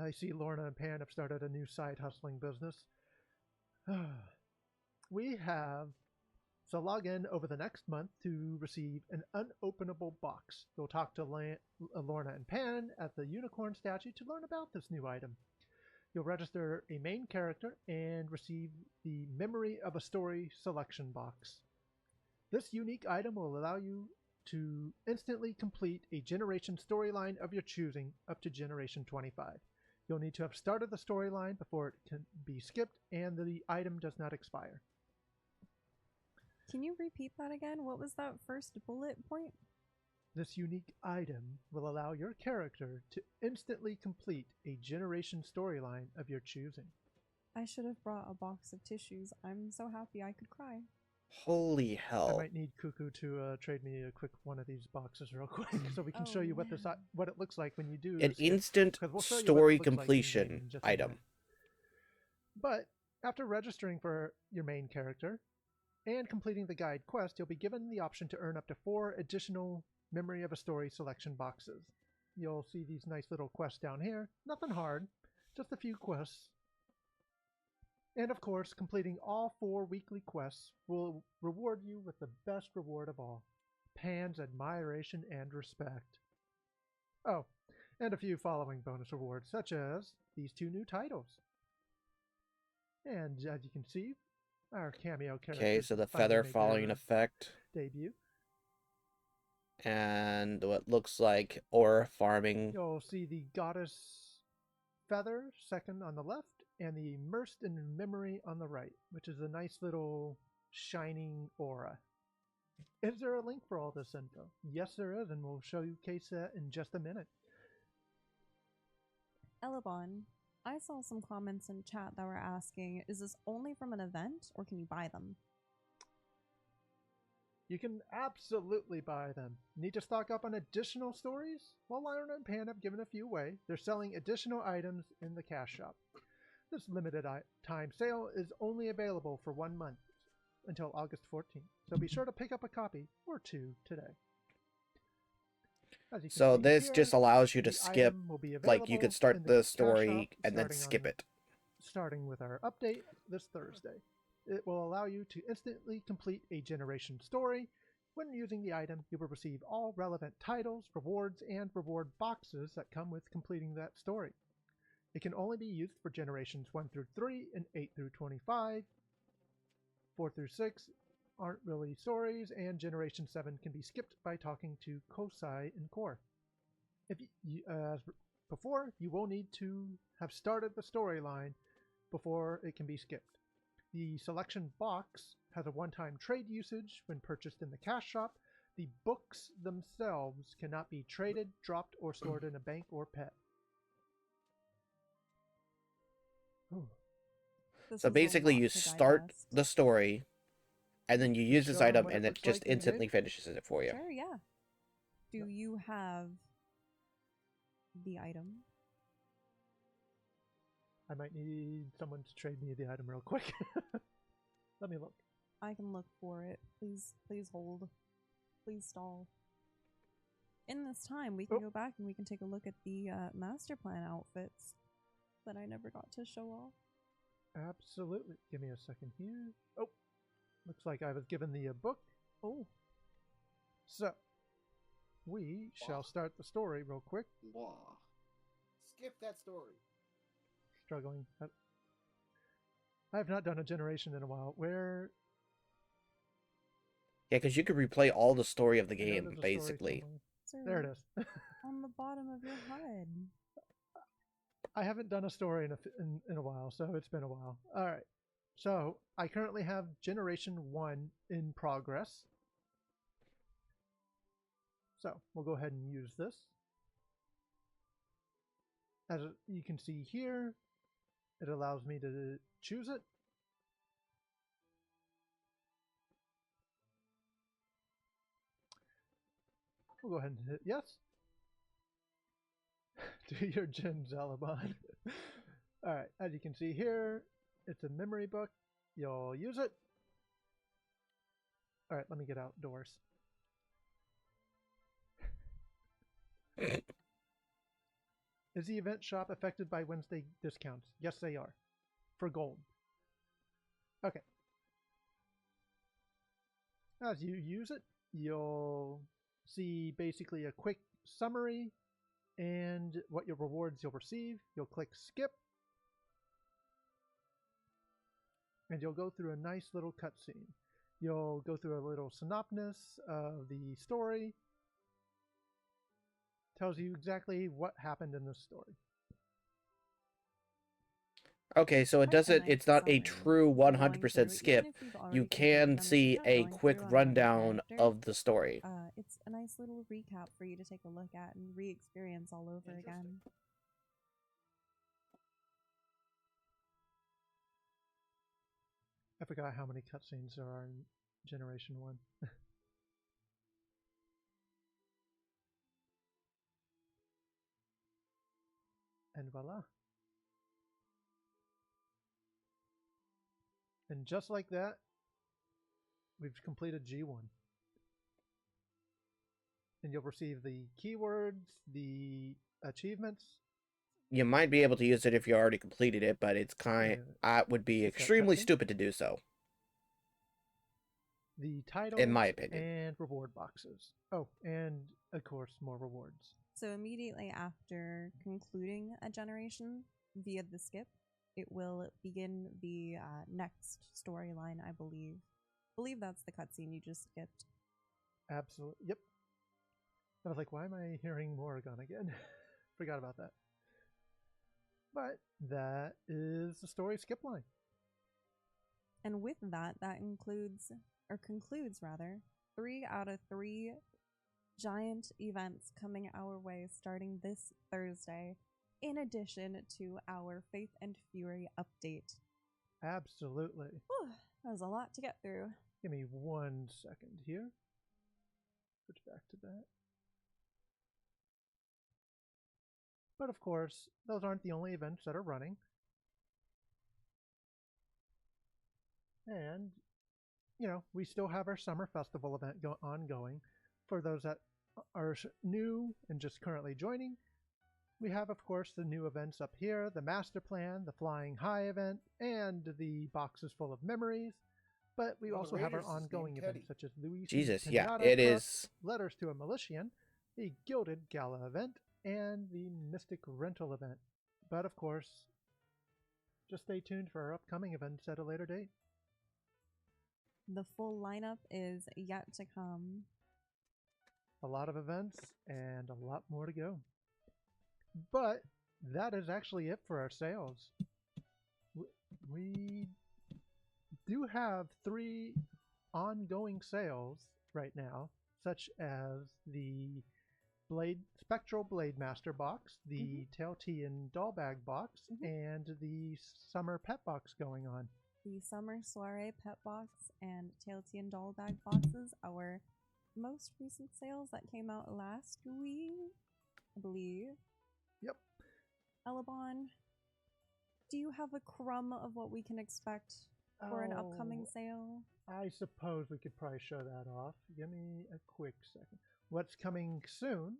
I see Lorna and Pan have started a new side hustling business. We have... So log in over the next month to receive an unopenable box. You'll talk to Lorna and Pan at the unicorn statue to learn about this new item. You'll register a main character and receive the Memory of a Story selection box. This unique item will allow you to instantly complete a generation storyline of your choosing up to generation 25. You'll need to have started the storyline before it can be skipped, and the item does not expire. Can you repeat that again? What was that first bullet point? This unique item will allow your character to instantly complete a generation storyline of your choosing. I should have brought a box of tissues. I'm so happy I could cry. Holy I hell. might need Cuckoo to trade me a quick one of these boxes real quick so we can Oh, show you what man. what it looks like when you do An skip, instant 'cause we'll show you what it story looks like in-game completion in just a item. minute. But after registering for your main character and completing the guide quest, you'll be given the option to earn up to 4 additional Memory of a Story selection boxes. You'll see these nice little quests down here. Nothing hard, just a few quests. And of course, completing all 4 weekly quests will reward you with the best reward of all, Pan's admiration and respect. Oh, and a few following bonus rewards, such as these 2 new titles. And as you can see, our cameo characters Okay, so the finally feather make following their effect debut. and what looks like ore farming. You'll see the goddess feather second on the left and the immersed in memory on the right, which is a nice little shining aura. Is there a link for all this info? Yes, there is, and we'll show you case that in just a minute. Elebon, I saw some comments in chat that were asking, is this only from an event or can you buy them? You can absolutely buy them. Need to stock up on additional stories? Well, Lorna and Pan have given a few away. They're selling additional items in the cash shop. This limited time sale is only available for 1 month until August 14th, so be sure to pick up a copy or 2 today. As you can So see this here, just allows you to the skip, item will be like you available could start in the cash story shop and then starting skip on- it. Starting with our update this Thursday. It will allow you to instantly complete a generation story. When using the item, you will receive all relevant titles, rewards, and reward boxes that come with completing that story. It can only be used for generations 1 through 3 and 8 through 25. 4 through 6 aren't really stories, and generation 7 can be skipped by talking to Kosai and Core. If as before, you will need to have started the storyline before it can be skipped. The selection box has a one-time trade usage when purchased in the cash shop. The books themselves cannot be traded, dropped, or stored in a bank or pet. Ooh. This So is a basically lot you to start digest. the story and then you use this Show 'em item what it and it looks just like in instantly game? finishes it for you. Sure, yeah. Do Yep. you have the item? I might need someone to trade me the item real quick. Let me look. I can look for it. Please hold. Please stall. In this time, we can Oh. go back and we can take a look at the master plan outfits that I never got to show off. Absolutely. Give me a second here. Oh, looks like I was given the book. Oh, So, we shall start the story real quick. Blah. Skip that story. Struggling. I have not done a generation in a while. Where? Yeah, because you could replay all the story of the I know game, there's a story basically. somewhere. Sir, There it is. on the bottom of your HUD. I haven't done a story in a while, so it's been a while. All right. So I currently have Generation 1 in progress. So we'll go ahead and use this. As you can see here, it allows me to choose it. We'll go ahead and hit yes. Do your Gen Zalabon. Alright, as you can see here, it's a memory book. You'll use it. Alright, let me get outdoors. Is the event shop affected by Wednesday discounts? Yes, they are. For gold. Okay. As you use it, you'll see basically a quick summary and what your rewards you'll receive. You'll click skip. And you'll go through a nice little cutscene. You'll go through a little synopsis of the story. Tells you exactly what happened in the story. Okay, so it Quite a doesn't, nice it's not a summary true for going 100% through, skip. even if you've already You completed can them, see just a going quick through on one rundown character. of the story. It's a nice little recap for you to take a look at and re-experience all over again. I forgot how many cutscenes there are in Generation 1. And voila. And just like that, we've completed G1. And you'll receive the keywords, the achievements. You might be able to use it if you already completed it, but it's would be Is that extremely cutscene? stupid to do so. The titles In my opinion. and reward boxes. Oh, and of course more rewards. So immediately after concluding a generation via the skip, it will begin the next storyline, I believe. I believe that's the cutscene you just skipped. Absolutely. Yep. I was like, why am I hearing Morrigan again? Forgot about that. But that is the story skip line. And with that, that includes, or concludes rather, 3 out of 3 giant events coming our way starting this Thursday, in addition to our Faith and Fury update. Absolutely. Whew, that was a lot to get through. Give me 1 second here. Switch back to that. But of course, those aren't the only events that are running. And, you know, we still have our summer festival event ongoing. For those that are new and just currently joining, we have, of course, the new events up here, the master plan, the flying high event, and the boxes full of memories. But we also have our ongoing events such as Luis Jesus, Pinata yeah, it Crook, is. Letters to a Militian, the Gilded Gala event, and the Mystic Rental event. But of course, just stay tuned for our upcoming events at a later date. The full lineup is yet to come. A lot of events and a lot more to go. But that is actually it for our sales. We do have 3 ongoing sales right now, such as the Spectral Blade Master box, the Tailtean Doll Bag box, and the Summer Pet box going on. The Summer Soiree Pet box and Tailtean Doll Bag boxes, our most recent sales that came out last week, I believe. Yep. Elabon, do you have a crumb of what we can expect for an upcoming sale? I suppose we could probably show that off. Give me a quick second. What's coming soon?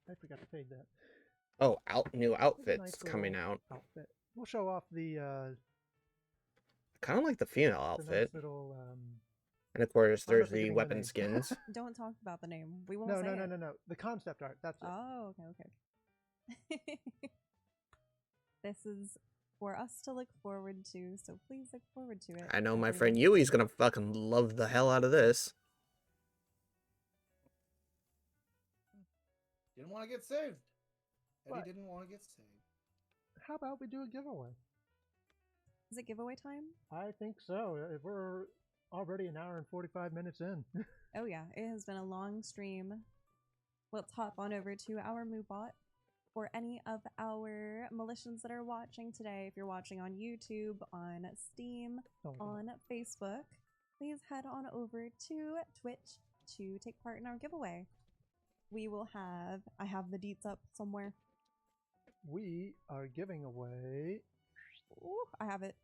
I forgot to fade that. Oh, new outfits nice coming out. Outfit. We'll show off the Kind of like the female the outfit. nice little And of course, I'm not there's the forgetting the weapon name. skins. Don't talk about the name. We won't No, say no, it. no, no, no. The concept art. That's it. Oh, okay. This is for us to look forward to, so please look forward to it. I know my everyone. friend Yui's gonna fucking love the hell out of this. Didn't want to get saved. What? Eddie didn't want to get saved. How about we do a giveaway? Is it giveaway time? I think so. We're already an hour and 45 minutes in. Oh yeah, it has been a long stream. Let's hop on over to our Moobot. For any of our Militians that are watching today, if you're watching on YouTube, on Steam, on Facebook, please head on over to Twitch to take part in our giveaway. We will have, I have the deets up somewhere. We are giving away. Ooh, I have it.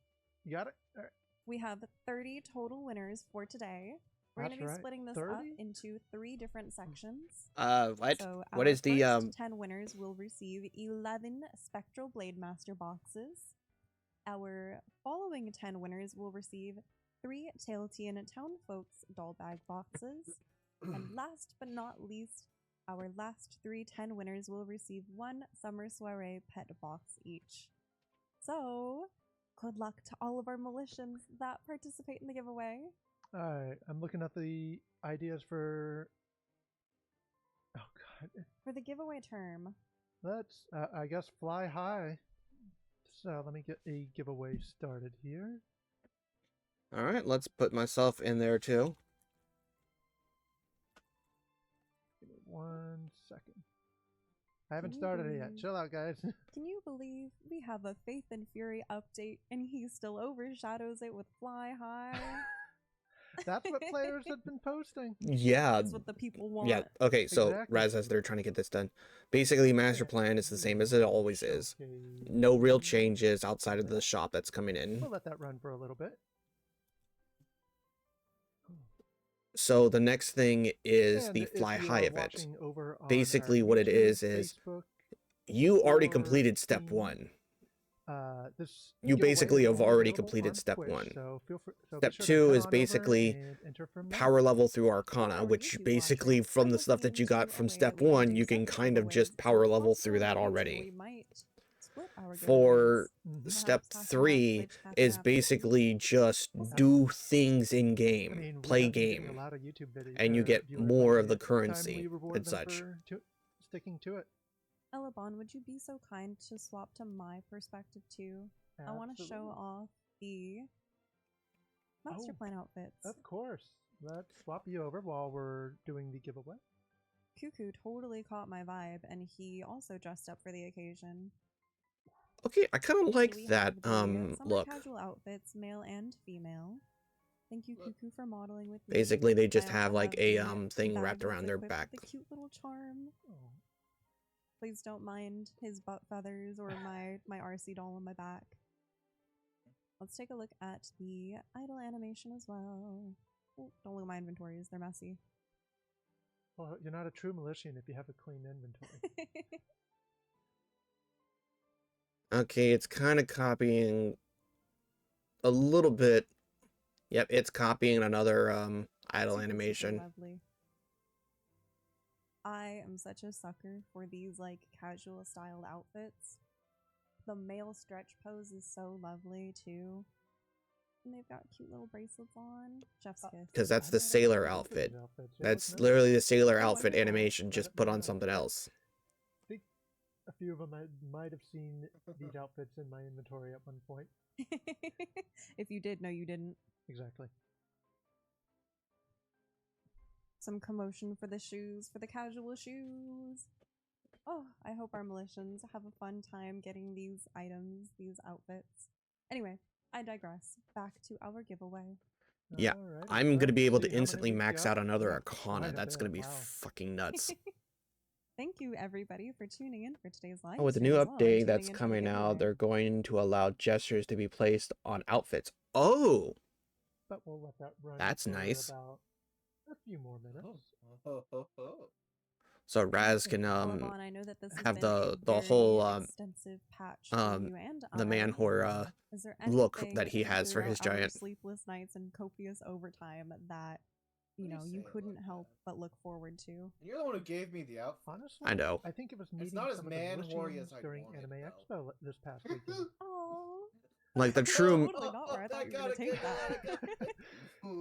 You got it? All right. We have 30 total winners for today. We're going to be That's right. splitting this 30? up into 3 different sections. What? So What is the first 10 winners will receive 11 Spectral Blade Master boxes. Our following 10 winners will receive 3 Tailtean Town Folks doll bag boxes. And last but not least, our last 10 winners will receive 1 Summer Soiree pet box each. So, good luck to all of our Militians that participate in the giveaway. Alright, I'm looking at the ideas for. Oh god. For the giveaway term, Let's, I guess, fly high. So let me get a giveaway started here. All right, let's put myself in there too. Give me 1 second. I haven't started it yet. Chill out, guys. can you believe we have a Faith and Fury update and he still overshadows it with Fly High? That's what players have been posting. Yeah. That's what the people want. Yeah. Okay. So Exactly. Raz, as they're trying to get this done, basically, master plan is the same as it always is. Okay. No real changes outside of the shop that's coming in. We'll let that run for a little bit. So the next thing is And the if fly you high are event. watching over on Basically, our what it YouTube, is Facebook, you already or completed step Steam, 1. This You giveaway basically is have only already available completed on step Twitch, 1. So be Step sure to 2 head is on over basically and enter from there. power level through Arcana, Our which YouTube basically watchers, from I'm the stuff that looking you got into from a way step that we can 1, do you can separate kind of giveaways. just So power level through that possibly already. We might split our For giveaways. step Perhaps have 3 Twitch have is an basically just We'll see. do things in game, I mean, we play have been getting a game, lot of YouTube video, and you get viewers more of lately. the It's time currency we reward and them such. for sticking to it. Elabon, would you be so kind to swap to my perspective too? I want to show Absolutely. off the master Oh, plan outfits. Of course. Let's swap you over while we're doing the giveaway. Cuckoo totally caught my vibe, and he also dressed up for the occasion. Okay, I kind of like We that have the summer look. casual outfits, male and female. Thank you, Cuckoo, for modeling with me. Basically, they just I have also like a the thing bag wrapped that's around their equipped back. with the cute little charm. Oh. Please don't mind his butt feathers or my RC doll on my back. Let's take a look at the idle animation as well. Oh, don't look at my inventories, they're messy. Well, you're not a true Militian if you have a clean inventory. Okay, it's kind of copying a little bit. Yep, it's copying another idle Super, super animation. lovely. I am such a sucker for these like casual styled outfits. The male stretch pose is so lovely too. And they've got cute little bracelets on. Chef's kiss. Because that's I the might actually sailor look at outfit. these outfits. Yeah, That's look nice. literally the sailor Oh, outfit wonderful. animation, Let just it put know. on something else. I think a few of them I might have seen these outfits in my inventory at one point. If you did, no you didn't. Exactly. Some commotion for the shoes, for the casual shoes. Oh, I hope our Militians have a fun time getting these items, these outfits. Anyway, I digress. Back to our giveaway. Yeah, Alrighty, I'm going to let's be able see to how many instantly we've max got. out another Oh, Arcana. quite a That's bit, going to be wow. fucking nuts. Thank you, everybody, for tuning in for today's live Oh, with the stream new as well, and update tuning that's in for the coming out, giveaway. they're going to allow gestures to be placed on outfits. Oh, But we'll let that run That's for nice. about a few more minutes. Oh. so Raz can Orban, I know that this has have been a the very whole extensive patch for you and the I. Manhor Is there look anything that he has for throughout his our giant. sleepless nights and copious overtime that you What are know you you saying couldn't like help that? but look forward to? And you're the one who gave me the outfit. Honestly, I know. I think it was It's meeting not as some of the man-hoary as Militians I during wanted, Anime though. Expo this past weekend. Oh, Like the true. totally not where I thought you were gonna take that.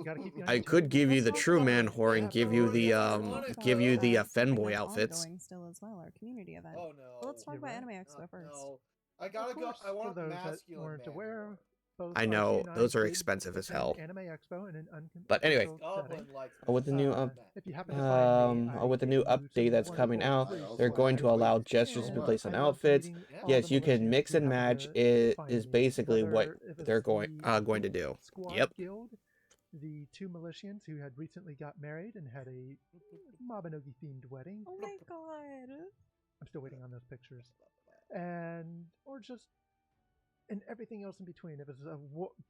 Gotta keep you on I your could toes. give you the Let's true talk man about whore and that give you for the you. give you the something fanboy that's outfits. ongoing still as well, our community event. Oh no. But let's talk You're about right. Anime Expo first. No. I Of gotta go. course, I want for those that masculine weren't man aware, more. both I Archie know, and I those are did expensive as attend hell. Anime Expo in an But anyway. uncontrolled setting. Goblin likes With the new masculine men. If you happen to find me, I with the gave new you update some that's coming wonderful out, free they're going to swag. allow gestures to be And placed on I loved outfits. meeting all Yes, the you can Militians mix who and happened match. to It find is me, basically what whether it was they're going the to Boot do. Squad Yep. Guild, the two Militians who had recently got married and had a Mabinogi themed wedding. Oh my god. I'm still waiting on those pictures. And or just and everything else in between. It was a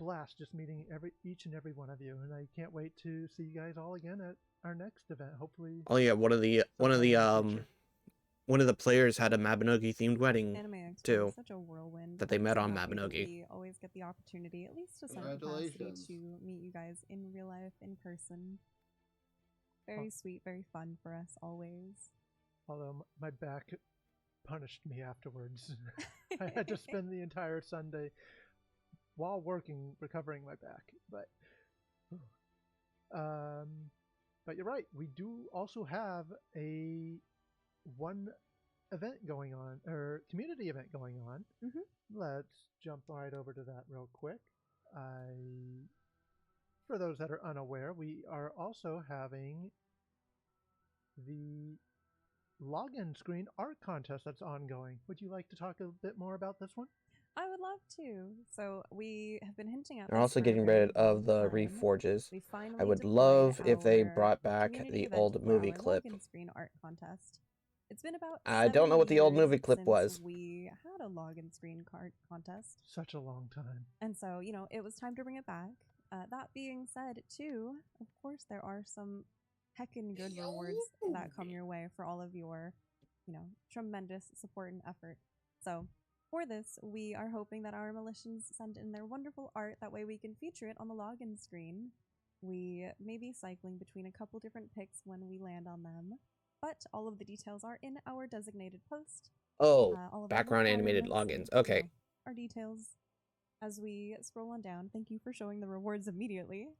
blast just meeting each and every one of you, and I can't wait to see you guys all again at our next event. Hopefully. Oh yeah, one of the one of the players had a Mabinogi themed wedding Anime Expo too is such a whirlwind. that they I'm met so on happy that Mabinogi. we always get the opportunity, at least to some capacity, Congratulations. to meet you guys in real life, in person. Very sweet, very fun for us always. Although my back punished me afterwards. I had to spend the entire Sunday while working recovering my back. But you're right. We do also have one event going on, or community event going on. Mhm. Let's jump right over to that real quick. For those that are unaware, we are also having the login screen art contest that's ongoing. Would you like to talk a bit more about this one? I would love to. So we have been hinting at. They're this also for a getting very rid of long the time. reforges. We finally I would deployed love if they our brought back community the event old for movie our clip. login screen art contest. It's been about I don't know what the old 7 years movie clip since was. we had a login screen card contest. Such a long time. And so, you know, it was time to bring it back. That being said, too, of course, there are some heckin' good rewards that come your way for all of your, you know, tremendous support and effort. So, for this, we are hoping that our militians send in their wonderful art. That way we can feature it on the login screen. We may be cycling between a couple different picks when we land on them, but all of the details are in our designated post. Oh, All of background our animated requirements, logins. Okay. you know, our details. As we scroll on down, thank you for showing the rewards immediately.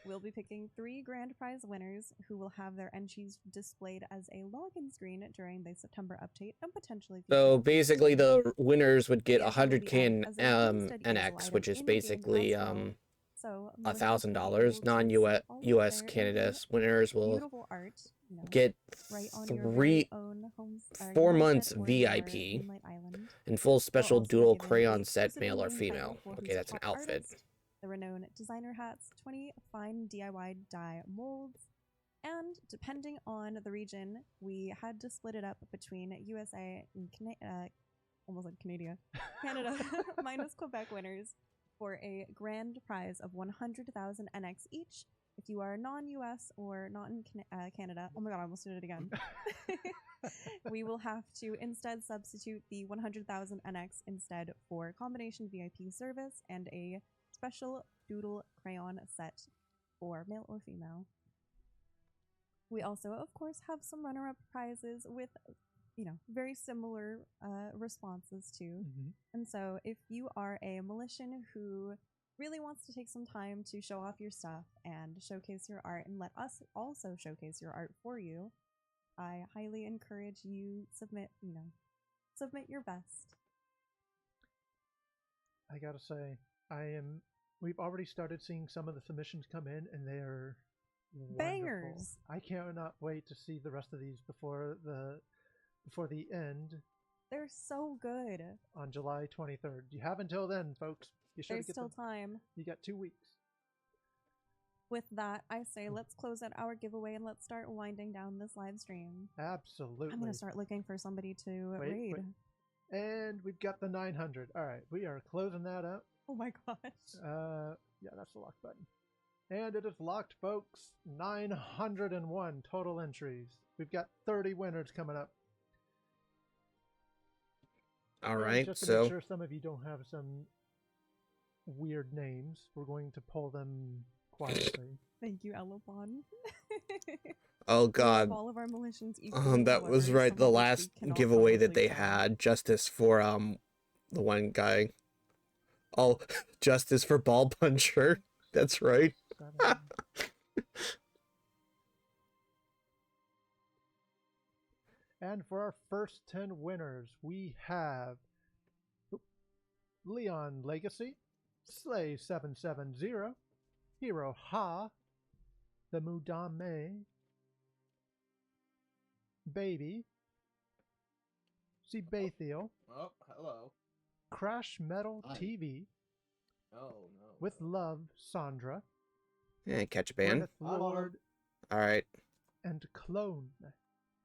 We'll be picking 3 grand prize winners who will have their entries displayed as a login screen during the September update and potentially. So basically, the winners would get Vehicle will be 100k in added as a homestead easel NX, item which is in the game basically as well. So $1,000. Non-US Canada winners will beautiful art, you know, get right on your very own homes, or 4 your months homestead or your VIP Moonlight Island. and full special also be dual given crayon the set, exclusive male or in-game female. title for Okay, who's that's an top outfit. artist, the renowned designer hats, 20 fine DIY dye molds, and depending on the region, we had to split it up between USA and almost like Canada minus Quebec winners for a grand prize of 100,000 NX each. If you are non-US or not in Canada, oh my god, I almost did it again. We will have to instead substitute the 100,000 NX instead for combination VIP service and a special doodle crayon set for male or female. We also, of course, have some runner-up prizes with, you know, very similar responses too. Mm-hmm. And so if you are a Militian who really wants to take some time to show off your stuff and showcase your art and let us also showcase your art for you, I highly encourage you submit your best. I gotta say, we've already started seeing some of the submissions come in, and they're Bangers. wonderful. I cannot wait to see the rest of these before the end. They're so good. On July 23rd. You have until then, folks. You should There's get still time. You got 2 weeks. With that, I say let's close out our giveaway and let's start winding down this live stream. Absolutely. I'm gonna start looking for somebody to raid. Wait. And we've got the 900. All right, we are closing that up. Oh my gosh. Yeah, that's the lock button. And it is locked, folks. 901 total entries. We've got 30 winners coming up. All And right, just to so make sure some of you don't have some weird names, we're going to pull them quietly. Thank you, Elopon. oh We love god, all of our militians equally. that was however, right. some The of which we last cannot giveaway that publicly they tell. had, justice for the one guy. Oh, justice for ball puncher. That's right. 7. And for our first 10 winners, we have Leon Legacy, Slay 770, Hero Ha, The Mudame, Baby, Sebathiel, Oh, hello. Crash Metal Hi. TV, Oh no. With Love Sandra, Yeah, catch a band. Gwyneth I'm on 'em. Lord, All right. and Clone.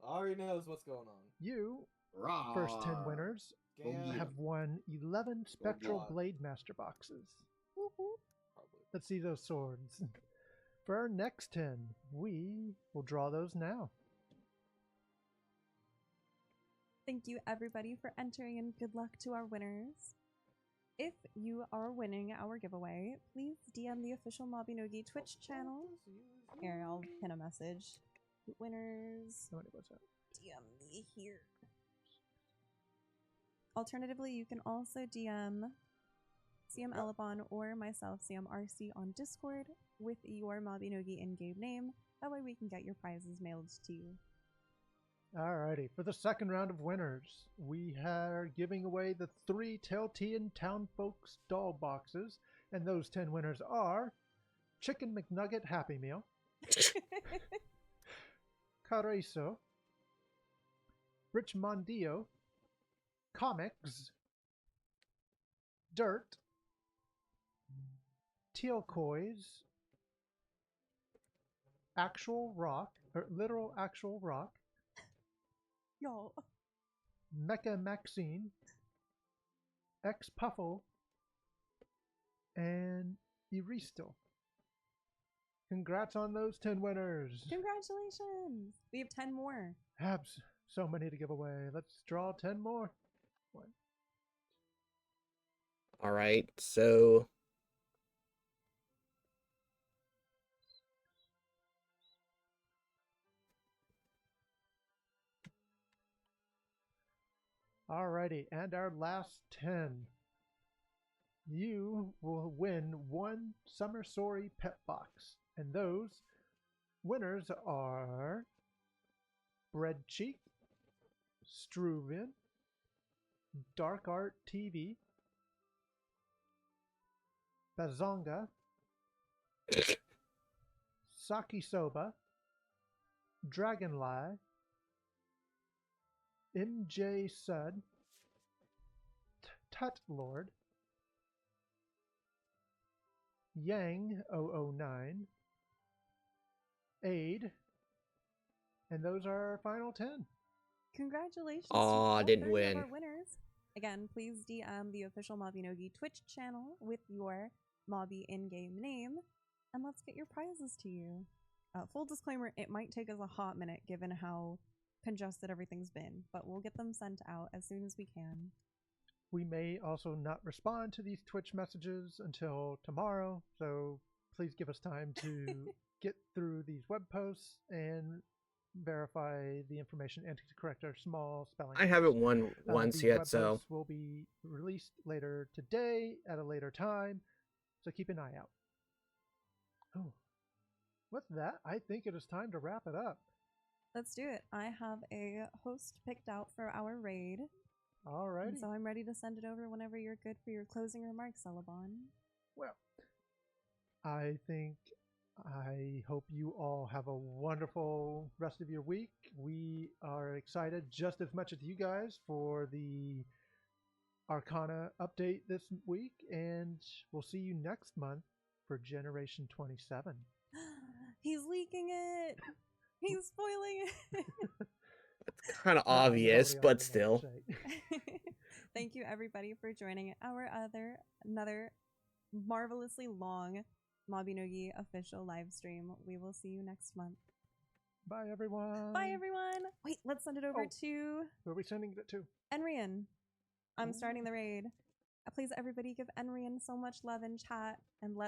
Already knows what's going on. You, Rawr. first 10 winners, Scam. have won 11 Spectral God. Blade Master boxes. Probably. Let's see those swords. For our next 10, we will draw those now. Thank you, everybody, for entering, and good luck to our winners. If you are winning our giveaway, please DM the official Mabinogi Twitch channel. Here, I'll pin a message. Winners, How many was that? DM me here. Alternatively, you can also DM CM Elabon or myself, CMRC, on Discord with your Mabinogi in-game name. That way we can get your prizes mailed to you. Alrighty, for the second round of winners, we are giving away the 3 Teltian Town Folks doll boxes, and those 10 winners are Chicken McNugget Happy Meal, Careso, Rich Mondio, Comics, Dirt, Tealcoys, Actual Rock, or Literal Actual Rock, Y'all. Mecha Maxine, X Puffle, and Eristo. Congrats on those 10 winners. Congratulations! We have 10 more. Habs, so many to give away. Let's draw 10 more. All right. So Alrighty, and our last 10. You will win 1 Summer Story pet box. And those winners are Bread Cheek, Struven, Dark Art TV, Bazonga, Saki Soba, Dragonlie, MJ Sud, Tut Lord, Yang 009, Aid, and those are our final 10. Congratulations Aw, to all didn't 30 win. of our winners. Again, please DM the official Mabinogi Twitch channel with your Mobby in-game name, and let's get your prizes to you. Full disclaimer, it might take us a hot minute given how congested everything's been, but we'll get them sent out as soon as we can. We may also not respond to these Twitch messages until tomorrow, so please give us time to get through these web posts and verify the information and to correct our small spelling. I haven't won once These yet, web so posts will be released later today at a later time, so keep an eye out. Oh, with that, I think it is time to wrap it up. Let's do it. I have a host picked out for our raid, Alrighty. and so I'm ready to send it over whenever you're good for your closing remarks, Celebon. Well, I hope you all have a wonderful rest of your week. We are excited just as much as you guys for the Arcana update this week, and we'll see you next month for Generation 27. He's leaking it! He's spoiling it! kind of No, I'm obvious, totally on but the still. website. Thank you, everybody, for joining our another marvelously long Mabinogi official live stream. We will see you next month. Bye, everyone. Bye, everyone. Wait, let's send it over to Who are we sending it to? Enrian. I'm starting the raid. Please, everybody, give Enrian so much love in chat and let